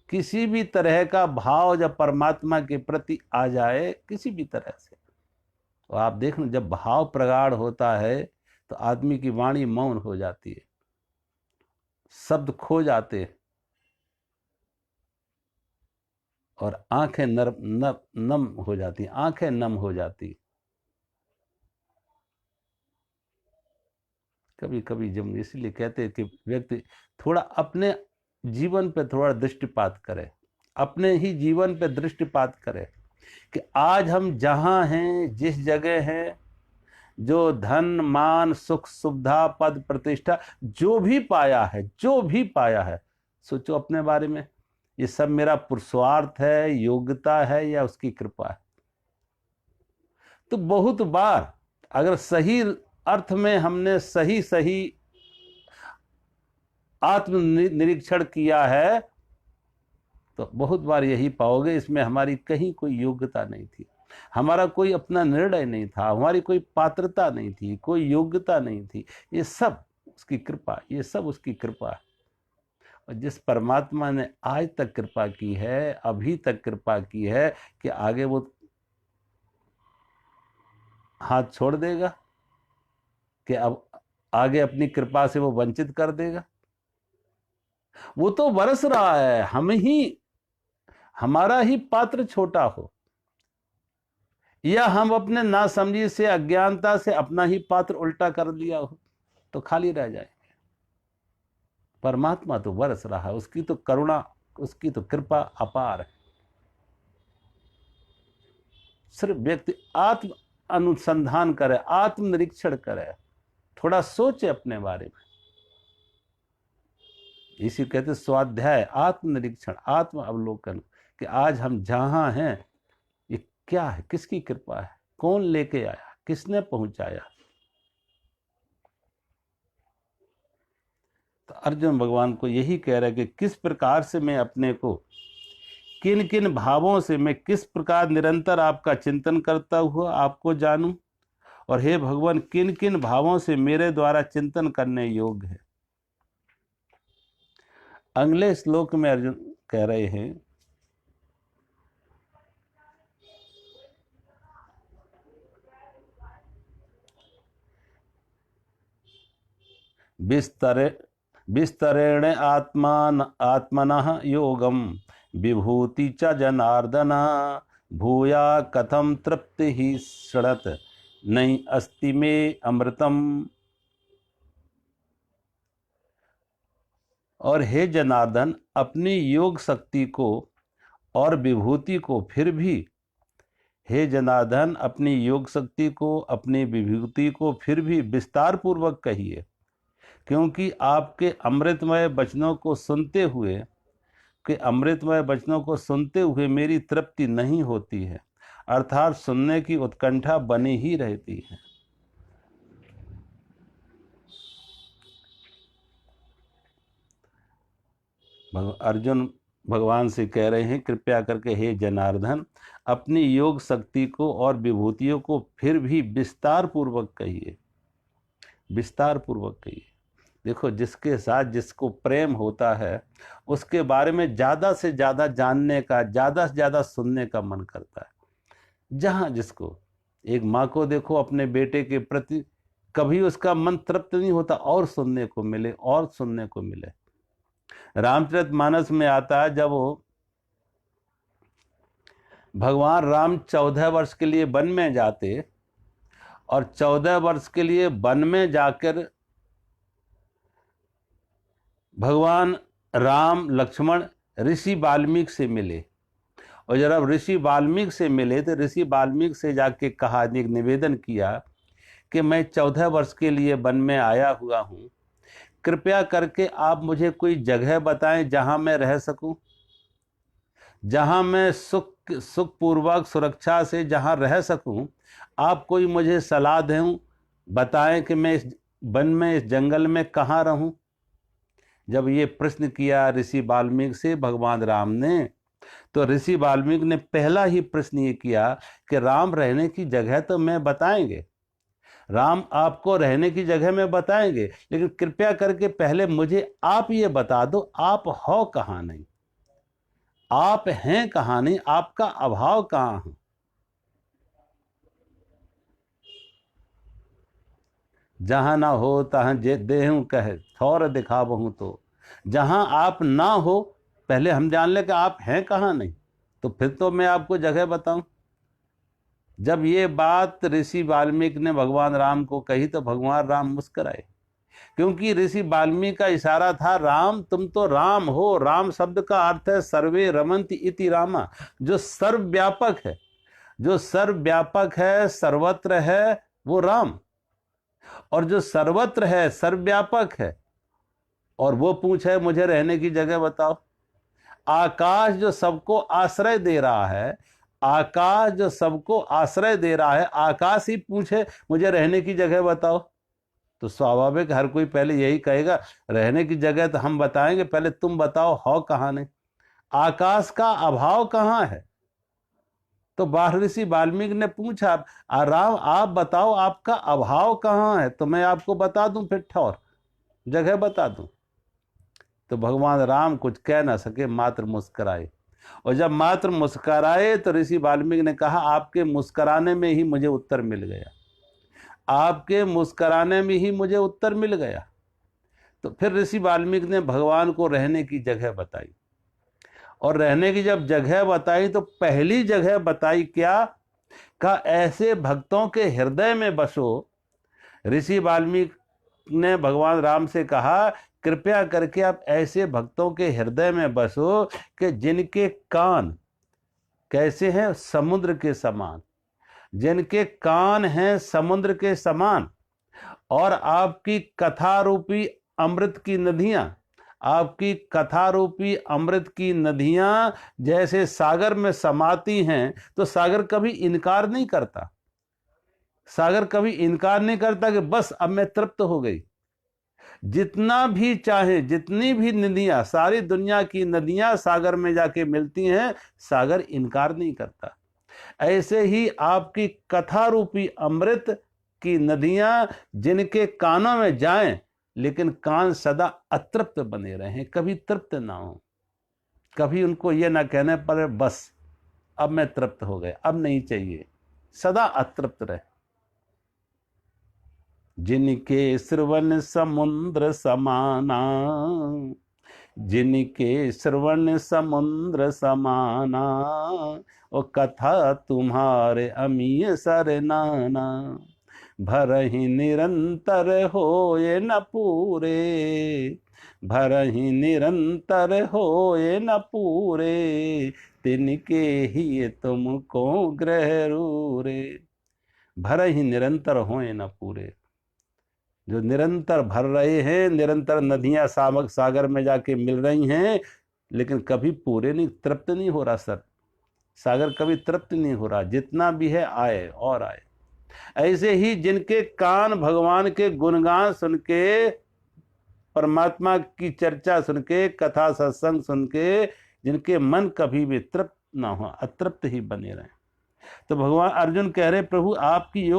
किसी भी तरह का भाव जब परमात्मा के प्रति आ जाए, किसी भी तरह से, तो आप देखना जब भाव प्रगाढ़ होता है तो आदमी की वाणी मौन हो जाती है, शब्द खो जाते हैं। और आंखें नम हो जाती, आंखें नम हो जाती। कभी कभी जब, इसलिए कहते हैं कि व्यक्ति थोड़ा अपने जीवन पे थोड़ा दृष्टिपात करे, अपने ही जीवन पे दृष्टिपात करे कि आज हम जहां हैं, जिस जगह हैं, जो धन मान सुख सुविधा पद प्रतिष्ठा जो भी पाया है, जो भी पाया है, सोचो अपने बारे में, ये सब मेरा पुरुषार्थ है, योग्यता है, या उसकी कृपा है? तो बहुत बार अगर सही अर्थ में हमने सही सही आत्म निरीक्षण किया है, तो बहुत बार यही पाओगे इसमें हमारी कहीं कोई योग्यता नहीं थी, हमारा कोई अपना निर्णय नहीं था, हमारी कोई पात्रता नहीं थी, कोई योग्यता नहीं थी। ये सब उसकी कृपा, ये सब उसकी कृपा है। और जिस परमात्मा ने आज तक कृपा की है, अभी तक कृपा की है, कि आगे वो हाथ छोड़ देगा, कि अब आगे अपनी कृपा से वो वंचित कर देगा? वो तो बरस रहा है, हम ही, हमारा ही पात्र छोटा हो, या हम अपने नासमझी से, अज्ञानता से अपना ही पात्र उल्टा कर दिया हो, तो खाली रह जाएंगे। परमात्मा तो बरस रहा है, उसकी तो करुणा, उसकी तो कृपा अपार है। सिर्फ व्यक्ति आत्म अनुसंधान करे, आत्म निरीक्षण करे, थोड़ा सोचे अपने बारे में। इसी कहते स्वाध्याय, आत्म निरीक्षण, आत्म अवलोकन, कि आज हम जहां हैं ये क्या है, किसकी कृपा है, कौन लेके आया, किसने पहुंचाया। तो अर्जुन भगवान को यही कह रहे कि किस प्रकार से मैं अपने को, किन किन भावों से मैं किस प्रकार निरंतर आपका चिंतन करता हुआ आपको जानूं, और हे भगवान किन किन भावों से मेरे द्वारा चिंतन करने योग्य है। अगले श्लोक में अर्जुन कह रहे हैं, विस्तरेण आत्मनः योगम विभूति च जनार्दन भूया कथम तृप्ति ही शृणत नहीं अस्ति में अमृतम। और हे जनार्दन, अपनी योग शक्ति को और विभूति को फिर भी, हे जनार्दन, अपनी योग शक्ति को, अपनी विभूति को फिर भी विस्तार पूर्वक कहिए, क्योंकि आपके अमृतमय वचनों को सुनते हुए, कि अमृतमय वचनों को सुनते हुए मेरी तृप्ति नहीं होती है, अर्थात सुनने की उत्कंठा बनी ही रहती है। अर्जुन भगवान से कह रहे हैं, कृपया करके हे जनार्दन, अपनी योग शक्ति को और विभूतियों को फिर भी विस्तार पूर्वक कहिए, विस्तार पूर्वक कहिए। देखो, जिसके साथ जिसको प्रेम होता है उसके बारे में ज़्यादा से ज़्यादा जानने का, ज़्यादा से ज़्यादा सुनने का मन करता है। जहाँ जिसको, एक माँ को देखो अपने बेटे के प्रति कभी उसका मन तृप्त नहीं होता, और सुनने को मिले, और सुनने को मिले। रामचरितमानस में आता है, जब वो भगवान राम 14 वर्ष के लिए वन में जाते, और 14 वर्ष के लिए वन में जाकर भगवान राम लक्ष्मण ऋषि वाल्मीकि से मिले, और जब ऋषि वाल्मीकि से मिले तो ऋषि वाल्मीकि से जाके कहा, एक निवेदन किया कि मैं 14 वर्ष के लिए वन में आया हुआ हूँ, कृपया करके आप मुझे कोई जगह बताएं जहां मैं रह सकूं, जहां मैं सुखपूर्वक सुरक्षा से जहां रह सकूं। आप कोई मुझे सलाह दें, बताएं कि मैं इस वन में, इस जंगल में कहाँ रहूं। जब ये प्रश्न किया ऋषि वाल्मीकि से भगवान राम ने, तो ऋषि वाल्मीकि ने पहला ही प्रश्न ये किया कि राम, रहने की जगह तो मैं बताएंगे, राम आपको रहने की जगह में बताएंगे, लेकिन कृपया करके पहले मुझे आप ये बता दो, आप हो कहाँ नहीं, आप हैं कहाँ नहीं, आपका अभाव कहाँ है। जहां ना हो तहां जे देहूं कहे थौर दिखावहूं, तो जहां आप ना हो पहले हम जान ले कि आप हैं कहाँ नहीं, तो फिर तो मैं आपको जगह बताऊं। जब ये बात ऋषि वाल्मीकि ने भगवान राम को कही तो भगवान राम मुस्कुराए, क्योंकि ऋषि वाल्मीकि का इशारा था, राम तुम तो राम हो। राम शब्द का अर्थ है सर्वे रमन्ति इति रामा, जो सर्वव्यापक है, जो सर्वव्यापक है, सर्वत्र है, वो राम। और जो सर्वत्र है, सर्वव्यापक है, और वो पूछे मुझे रहने की जगह बताओ। आकाश जो सबको आश्रय दे रहा है, आकाश जो सबको आश्रय दे रहा है, आकाश ही पूछे मुझे रहने की जगह बताओ, तो स्वाभाविक हर कोई पहले यही कहेगा, रहने की जगह तो हम बताएंगे, पहले तुम बताओ हो कहाँ नहीं, आकाश का अभाव कहाँ है। तो ऋषि वाल्मीकि ने पूछा, राम आप बताओ आपका अभाव कहाँ है, तो मैं आपको बता दूं, फिर ठौर जगह बता दूं। तो भगवान राम कुछ कह ना सके, मात्र मुस्कुराए। और जब मात्र मुस्कुराए तो ऋषि वाल्मीकि ने कहा, आपके मुस्कुराने में ही मुझे उत्तर मिल गया, आपके मुस्कुराने में ही मुझे उत्तर मिल गया। तो फिर ऋषि वाल्मीकि ने भगवान को रहने की जगह बताई, और रहने की जब जगह बताई तो पहली जगह बताई क्या, का ऐसे भक्तों के हृदय में बसो। ऋषि वाल्मीकि ने भगवान राम से कहा, कृपया करके आप ऐसे भक्तों के हृदय में बसो कि जिनके कान कैसे हैं, समुद्र के समान, जिनके कान हैं समुद्र के समान, और आपकी कथा रूपी अमृत की नदियां, आपकी कथा रूपी अमृत की नदियां जैसे सागर में समाती हैं, तो सागर कभी इनकार नहीं करता, सागर कभी इनकार नहीं करता कि बस अब मैं तृप्त हो गई। जितना भी चाहे, जितनी भी नदियां, सारी दुनिया की नदियां सागर में जाके मिलती हैं, सागर इनकार नहीं करता। ऐसे ही आपकी कथा रूपी अमृत की नदियां जिनके कानों में जाएं, लेकिन कान सदा अतृप्त बने रहें, कभी तृप्त ना हो, कभी उनको यह ना कहने पर बस अब मैं तृप्त हो गए, अब नहीं चाहिए, सदा अतृप्त रहे। जिनके श्रवण समुद्र समाना, जिनके श्रवण समुद्र समाना, ओ कथा तुम्हारे अमीय सर नाना, भरहि निरंतर होए न पूरे, भरहि निरंतर होए न पूरे, तिनके ही तुमको ग्रह रूरे। भरहि निरंतर होए न पूरे, जो निरंतर भर रहे हैं, निरंतर नदियां सामक सागर में जाके मिल रही हैं, लेकिन कभी पूरे नहीं, तृप्त नहीं हो रहा सर, सागर कभी तृप्त नहीं हो रहा, जितना भी है आए और आए। ऐसे ही जिनके कान भगवान के गुणगान सुन के, परमात्मा की चर्चा सुन के, कथा सत्संग सुन के, जिनके मन कभी भी तृप्त ना हो, अतृप्त ही बने रहे। तो भगवान अर्जुन कह रहे, प्रभु आपकी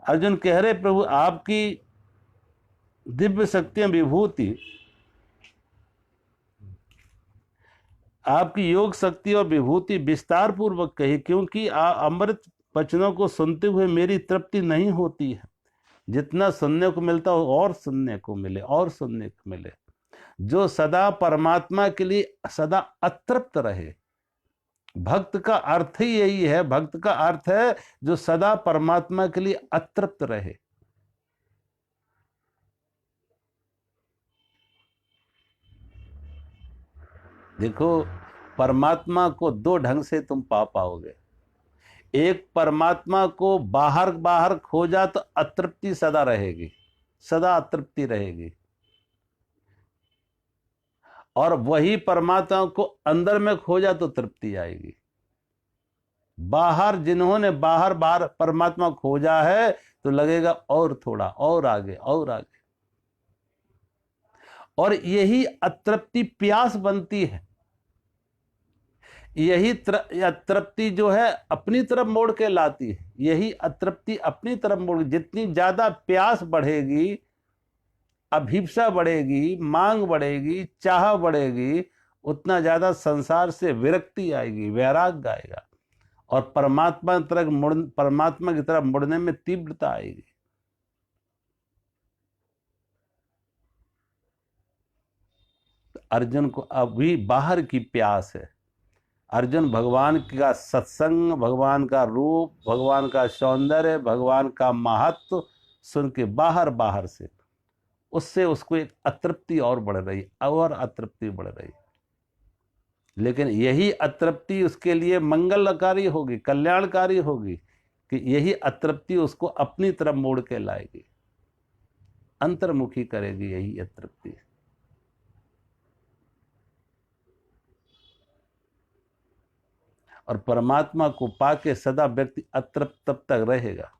अर्जुन कह रहे, प्रभु आपकी दिव्य शक्तियां, विभूति, आपकी योग शक्ति और विभूति विस्तार पूर्वक कही, क्योंकि अमृत वचनों को सुनते हुए मेरी तृप्ति नहीं होती है। जितना सुनने को मिलता हो और सुनने को मिले, और सुनने को मिले। जो सदा परमात्मा के लिए सदा अतृप्त रहे, भक्त का अर्थ ही यही है। भक्त का अर्थ है जो सदा परमात्मा के लिए अतृप्त रहे। देखो, परमात्मा को दो ढंग से तुम पा पाओगे। एक, परमात्मा को बाहर बाहर खोजा तो अतृप्ति सदा रहेगी, सदा अतृप्ति रहेगी। और वही परमात्मा को अंदर में खोजा तो तृप्ति आएगी। बाहर जिन्होंने बाहर बाहर परमात्मा खोजा है तो लगेगा और थोड़ा और आगे और आगे, और यही अतृप्ति प्यास बनती है। यही अतृप्ति जो है अपनी तरफ मोड़ के लाती है। यही अतृप्ति अपनी तरफ मोड़, जितनी ज्यादा प्यास बढ़ेगी, अभिप्सा बढ़ेगी, मांग बढ़ेगी, चाह बढ़ेगी, उतना ज्यादा संसार से विरक्ति आएगी, वैराग्य आएगा, और परमात्मा की तरफ मुड़ने में तीव्रता आएगी। अर्जुन को अभी बाहर की प्यास है। अर्जुन भगवान का सत्संग, भगवान का रूप, भगवान का सौंदर्य, भगवान का महत्व सुन के बाहर बाहर से उससे उसको एक अतृप्ति और बढ़ रही, और अतृप्ति बढ़ रही। लेकिन यही अतृप्ति उसके लिए मंगलकारी होगी, कल्याणकारी होगी, कि यही अतृप्ति उसको अपनी तरफ मोड़ के लाएगी, अंतर्मुखी करेगी यही अतृप्ति। और परमात्मा को पाके सदा व्यक्ति अतृप्त तब तक रहेगा।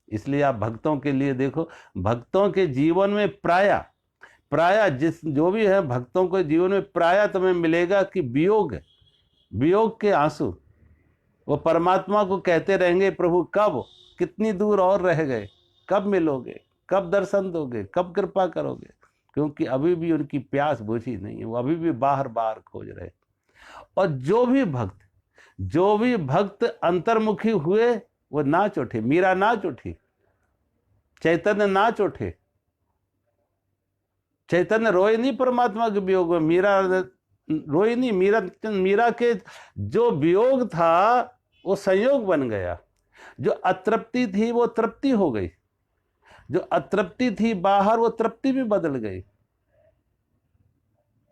इसलिए आप भक्तों के लिए देखो, भक्तों के जीवन में प्राय जो भी है भक्तों के जीवन में प्राय तुम्हें मिलेगा कि वियोग के आंसू। वो परमात्मा को कहते रहेंगे, प्रभु कब, कितनी दूर और रह गए, कब मिलोगे, कब दर्शन दोगे, कब कृपा करोगे, क्योंकि अभी भी उनकी प्यास बुझी नहीं है, वो अभी भी बाहर बाहर खोज रहे। और जो भी भक्त अंतर्मुखी हुए वो नाच उठे। मीरा नाच उठी, चैतन्य नाच उठे। चैतन्य रोए नहीं परमात्मा के वियोग में, मीरा रोई नहीं। मीरा के जो वियोग था वो संयोग बन गया। जो अतृप्ति थी वो तृप्ति हो गई, जो अतृप्ति थी बाहर वो तृप्ति भी बदल गई।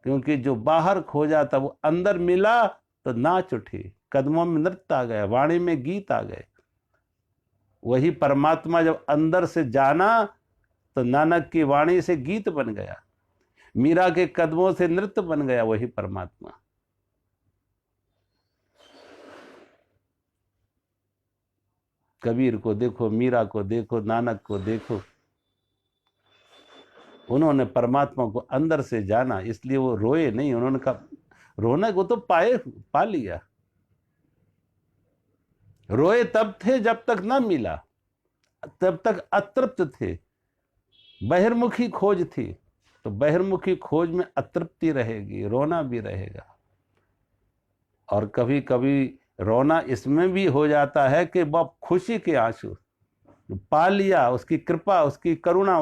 क्योंकि जो बाहर खोजा था वो अंदर मिला तो नाच उठी, कदमों में नृत्य आ गया, वाणी में गीत आ गए। वही परमात्मा जब अंदर से जाना तो नानक की वाणी से गीत बन गया, मीरा के कदमों से नृत्य बन गया वही परमात्मा। कबीर को देखो, मीरा को देखो, नानक को देखो, उन्होंने परमात्मा को अंदर से जाना, इसलिए वो रोए नहीं। उन्होंने कहा रोना को तो पा लिया। रोए तब थे जब तक ना मिला, तब तक अतृप्त थे, बहिर्मुखी खोज थी। तो बहिर्मुखी खोज में अतृप्ति रहेगी, रोना भी रहेगा। और कभी कभी रोना इसमें भी हो जाता है कि वह खुशी के आंसू, पा लिया, उसकी कृपा, उसकी करुणा,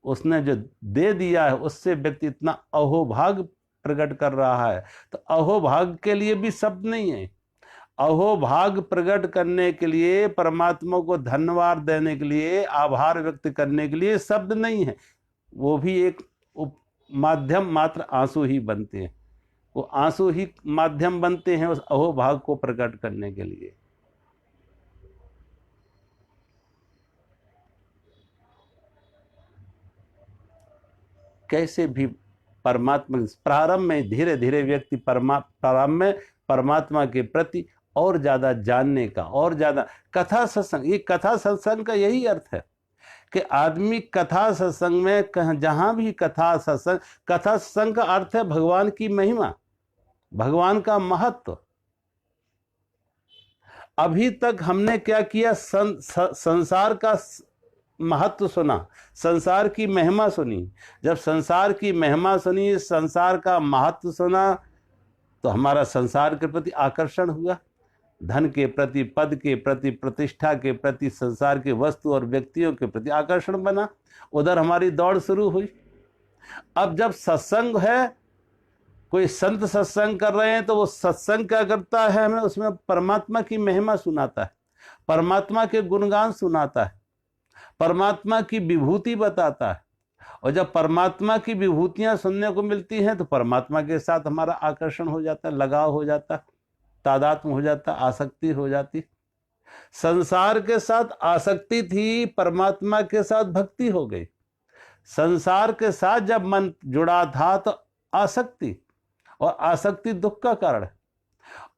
उसने जो दे दिया है, उससे व्यक्ति इतना अहोभाग प्रकट कर रहा है। तो अहोभाग के लिए भी शब्द नहीं है। अहोभाग प्रकट करने के लिए, परमात्मा को धन्यवाद देने के लिए, आभार व्यक्त करने के लिए शब्द नहीं है। वो भी एक माध्यम मात्र आंसू ही बनते हैं। वो आंसू ही माध्यम बनते हैं उस अहोभाग को प्रकट करने के लिए। कैसे भी परमात्मा प्रारंभ में धीरे धीरे व्यक्ति प्रारंभ में परमात्मा के प्रति और ज्यादा जानने का, और ज्यादा कथा सत्संग, ये कथा सत्संग का यही अर्थ है कि आदमी कथा सत्संग में, जहां भी कथा सत्संग का अर्थ है भगवान की महिमा, भगवान का महत्व। अभी तक हमने क्या किया, संसार का महत्व सुना, संसार की महिमा सुनी। जब संसार की महिमा सुनी, संसार का महत्व सुना, तो हमारा संसार के प्रति आकर्षण हुआ। धन के प्रति, पद के प्रति, प्रतिष्ठा के प्रति, संसार के वस्तु और व्यक्तियों के प्रति आकर्षण बना, उधर हमारी दौड़ शुरू हुई। अब जब सत्संग है, कोई संत सत्संग कर रहे हैं, तो वो सत्संग क्या करता है, हमें उसमें परमात्मा की महिमा सुनाता है, परमात्मा के गुणगान सुनाता है, परमात्मा की विभूति बताता है। और जब परमात्मा की विभूतियां सुनने को मिलती हैं तो परमात्मा के साथ हमारा आकर्षण हो जाता है, लगाव हो जाता है, तादात्म्य हो जाता, आसक्ति हो जाती। संसार के साथ आसक्ति थी, परमात्मा के साथ भक्ति हो गई। संसार के साथ जब मन जुड़ा था तो आसक्ति, और आसक्ति दुख का कारण है।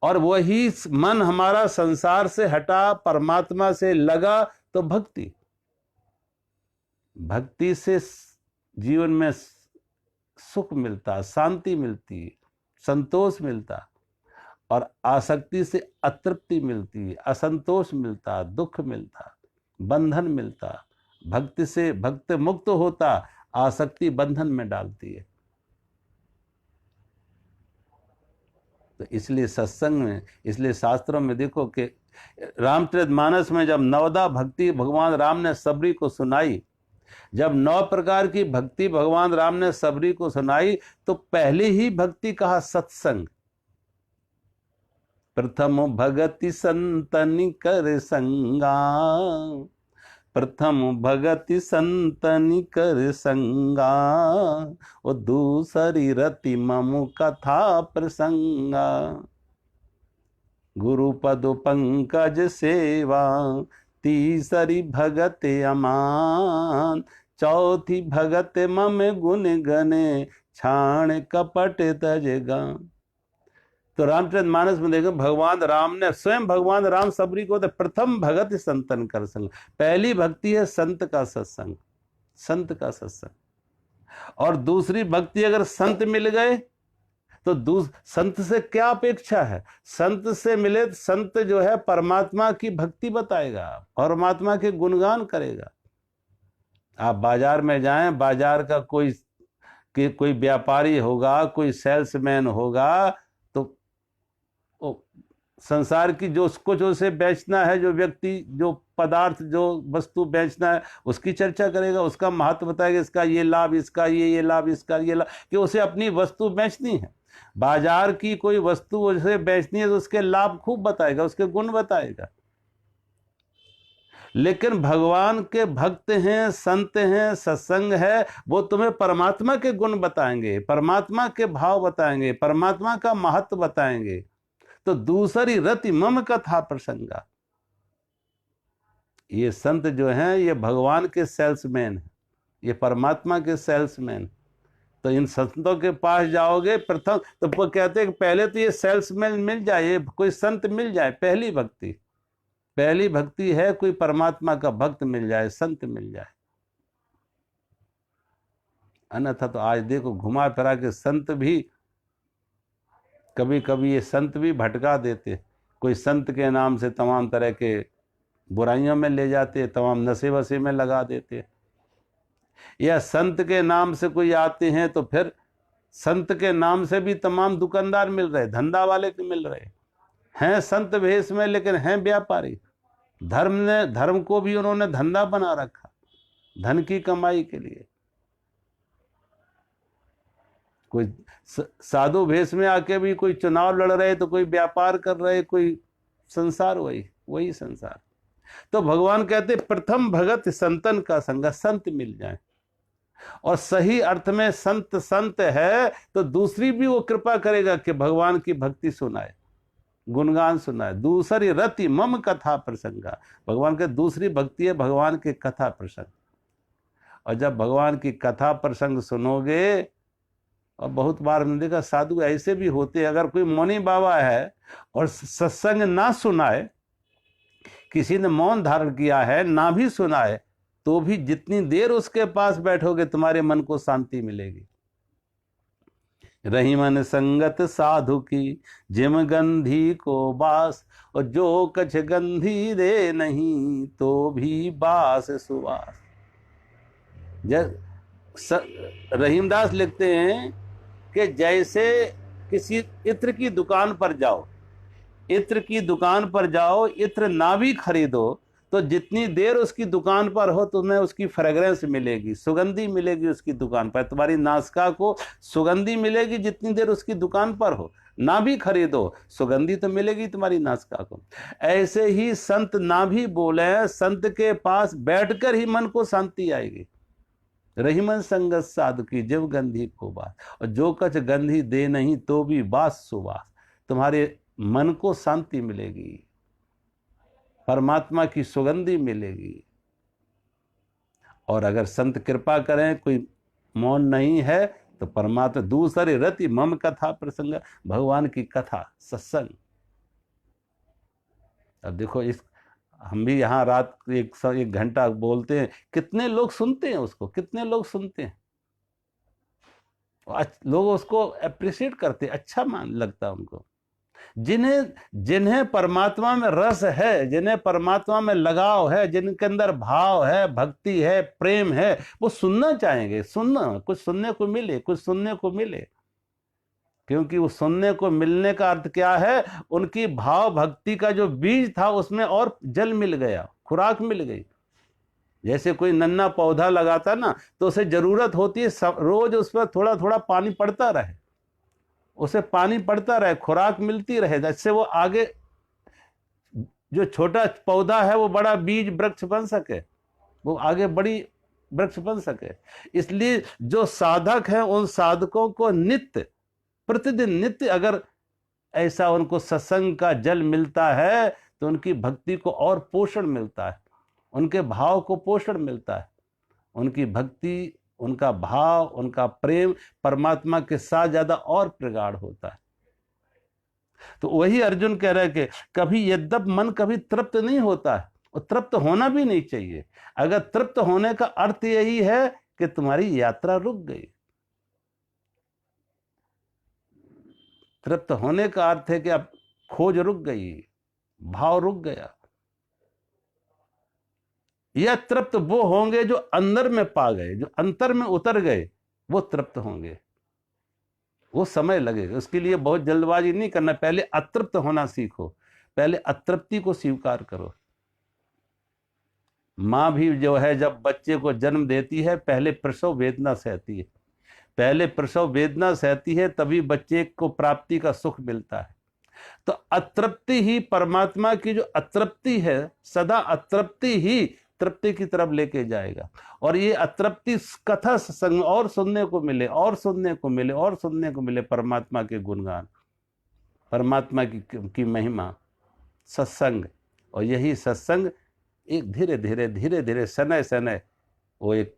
और वही मन हमारा संसार से हटा, परमात्मा से लगा, तो भक्ति, भक्ति से जीवन में सुख मिलता, शांति मिलती, संतोष मिलता। और आसक्ति से अतृप्ति मिलती, असंतोष मिलता, दुख मिलता, बंधन मिलता। भक्ति से भक्त मुक्त होता, आसक्ति बंधन में डालती है। तो इसलिए सत्संग में, इसलिए शास्त्रों में देखो कि रामचरितमानस में जब नवदा भक्ति भगवान राम ने सबरी को सुनाई, जब 9 प्रकार की भक्ति भगवान राम ने सबरी को सुनाई तो पहली ही भक्ति कहा सत्संग। प्रथम भगति संतनि कर संगा, प्रथम भगति संतनि कर संगा, और दूसरी रति ममु कथा प्रसंगा। गुरु पद पंकज सेवा, तीसरी भगत अमान, चौथी भगत मम गुण गने, छाण कपट तजगा। तो रामचरितमानस में देखो भगवान राम ने स्वयं भगवान राम सबरी को तो प्रथम भगत संतन कर संग, पहली भक्ति है संत का सत्संग, संत का सत्संग। और दूसरी भक्ति अगर संत मिल गए तो संत से क्या अपेक्षा है? संत से मिले तो संत जो है परमात्मा की भक्ति बताएगा, परमात्मा के गुणगान करेगा। आप बाजार में जाएं, बाजार का कोई व्यापारी होगा, कोई सेल्समैन होगा, तो संसार की जो कुछ उसे बेचना है, जो व्यक्ति जो पदार्थ जो वस्तु बेचना है उसकी चर्चा करेगा, उसका महत्व बताएगा, इसका ये लाभ, इसका ये लाभ, इसका ये लाभ, कि उसे अपनी वस्तु बेचनी है। बाजार की कोई वस्तु उसे बेचनी है तो उसके लाभ खूब बताएगा, उसके गुण बताएगा। लेकिन भगवान के भक्त हैं, संत हैं, सत्संग है, वो तुम्हें परमात्मा के गुण बताएंगे, परमात्मा के भाव बताएंगे, परमात्मा का महत्व बताएंगे। तो दूसरी रति मम कथा प्रसंगा। ये संत जो हैं ये भगवान के सेल्समैन हैं, ये परमात्मा के सेल्समैन। तो इन संतों के पास जाओगे प्रथम, तो वो कहते हैं कि पहले तो ये सेल्समैन मिल जाए, ये कोई संत मिल जाए। पहली भक्ति है कोई परमात्मा का भक्त मिल जाए, संत मिल जाए। अन्यथा तो आज देखो घुमा फिरा के संत भी कभी कभी ये संत भी भटका देते। कोई संत के नाम से तमाम तरह के बुराइयों में ले जाते, तमाम नशे वशे में लगा देते। या संत के नाम से कोई आते हैं तो फिर संत के नाम से भी तमाम दुकानदार मिल रहे, धंधा वाले के मिल रहे हैं, संत भेष में लेकिन हैं व्यापारी। धर्म को भी उन्होंने धंधा बना रखा, धन की कमाई के लिए। कोई साधु भेष में आके भी कोई चुनाव लड़ रहे, तो कोई व्यापार कर रहे, कोई संसार वही संसार। तो भगवान कहते प्रथम भगत संतन का संग, संत मिल जाए। और सही अर्थ में संत है तो दूसरी भी वो कृपा करेगा कि भगवान की भक्ति सुनाए, गुणगान सुनाए। दूसरी रति मम कथा प्रसंगा। भगवान के दूसरी भक्ति है भगवान के कथा प्रसंग। और जब भगवान की कथा प्रसंग सुनोगे, और बहुत बार हमने देखा साधु ऐसे भी होते, अगर कोई मौनी बाबा है और सत्संग ना सुनाए, किसी ने मौन धारण किया है ना भी सुनाए, तो भी जितनी देर उसके पास बैठोगे तुम्हारे मन को शांति मिलेगी। रही मन संगत साधु की, जिम गंधी को बास, और जो कछ गंधी दे नहीं, तो भी बास सुवास। रहीमदास लिखते हैं कि जैसे किसी इत्र की दुकान पर जाओ, इत्र की दुकान पर जाओ, इत्र ना भी खरीदो, तो जितनी देर उसकी दुकान पर हो तुम्हें उसकी फ्रेग्रेंस मिलेगी, सुगंधी मिलेगी उसकी दुकान पर। तुम्हारी नासिका को सुगंधी मिलेगी जितनी देर उसकी दुकान पर हो। ना भी खरीदो, सुगंधी तो मिलेगी तुम्हारी नासिका को। ऐसे ही संत ना भी बोले, संत के पास बैठकर ही मन को शांति आएगी। रही मन संगत साधु की, जिम गंधी को बास, और जो कछ गंधी दे नहीं, तो भी बास सुवास। तुम्हारे मन को शांति मिलेगी, परमात्मा की सुगंधी मिलेगी। और अगर संत कृपा करें, कोई मौन नहीं है, तो परमात्मा दूसरे रति मम कथा प्रसंग, भगवान की कथा सत्संग। अब देखो हम भी यहाँ रात एक घंटा बोलते हैं, कितने लोग सुनते हैं उसको, कितने लोग सुनते हैं, लोग उसको अप्रिशिएट करते, अच्छा लगता है उनको। जिन्हें परमात्मा में रस है, जिन्हें परमात्मा में लगाव है, जिनके अंदर भाव है, भक्ति है, प्रेम है, वो सुनना चाहेंगे। कुछ सुनने को मिले, कुछ सुनने को मिले। क्योंकि वो सुनने को मिलने का अर्थ क्या है? उनकी भाव भक्ति का जो बीज था उसमें और जल मिल गया, खुराक मिल गई। जैसे कोई नन्हा पौधा लगाता ना, तो उसे जरूरत होती है रोज उस पर थोड़ा थोड़ा पानी पड़ता रहे, उसे पानी पड़ता रहे, खुराक मिलती रहे, जिससे वो आगे जो छोटा पौधा है वो बड़ा बीज वृक्ष बन सके, वो आगे बड़ी वृक्ष बन सके। इसलिए जो साधक हैं उन साधकों को नित्य प्रतिदिन नित्य अगर ऐसा उनको सत्संग का जल मिलता है तो उनकी भक्ति को और पोषण मिलता है, उनके भाव को पोषण मिलता है। उनकी भक्ति, उनका भाव, उनका प्रेम परमात्मा के साथ ज्यादा और प्रगाढ़ होता है। तो वही अर्जुन कह रहे हैं कि कभी यद्यप मन कभी तृप्त नहीं होता है, और तृप्त होना भी नहीं चाहिए। अगर तृप्त होने का अर्थ यही है कि तुम्हारी यात्रा रुक गई। तृप्त होने का अर्थ है कि अब खोज रुक गई, भाव रुक गया। यह तृप्त वो होंगे जो अंदर में पा गए, जो अंतर में उतर गए, वो तृप्त होंगे। वो समय लगेगा, उसके लिए बहुत जल्दबाजी नहीं करना। पहले अतृप्त होना सीखो, पहले अतृप्ति को स्वीकार करो। माँ भी जो है जब बच्चे को जन्म देती है पहले प्रसव वेदना सहती है, पहले प्रसव वेदना सहती है, तभी बच्चे को प्राप्ति का सुख मिलता है। तो अतृप्ति ही परमात्मा की जो अतृप्ति है, सदा अतृप्ति ही तृप्ति की तरफ लेके जाएगा। और ये अतृप्ति कथा सत्संग और सुनने को मिले, और सुनने को मिले, और सुनने को मिले, परमात्मा के गुणगान, परमात्मा की महिमा, सत्संग। और यही सत्संग एक धीरे धीरे धीरे धीरे समय समय वो एक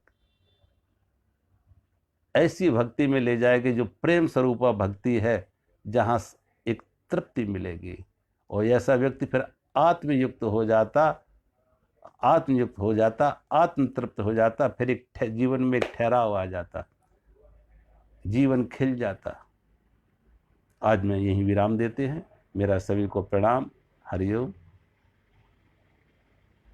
ऐसी भक्ति में ले जाएगी जो प्रेम स्वरूपा भक्ति है, जहां एक तृप्ति मिलेगी। और ऐसा व्यक्ति फिर आत्मयुक्त हो जाता, आत्मयुक्त हो जाता, आत्म तृप्त हो जाता, फिर एक जीवन में एक ठहराव आ जाता, जीवन खिल जाता। आज मैं यही विराम देते हैं। मेरा सभी को प्रणाम। हरिओम।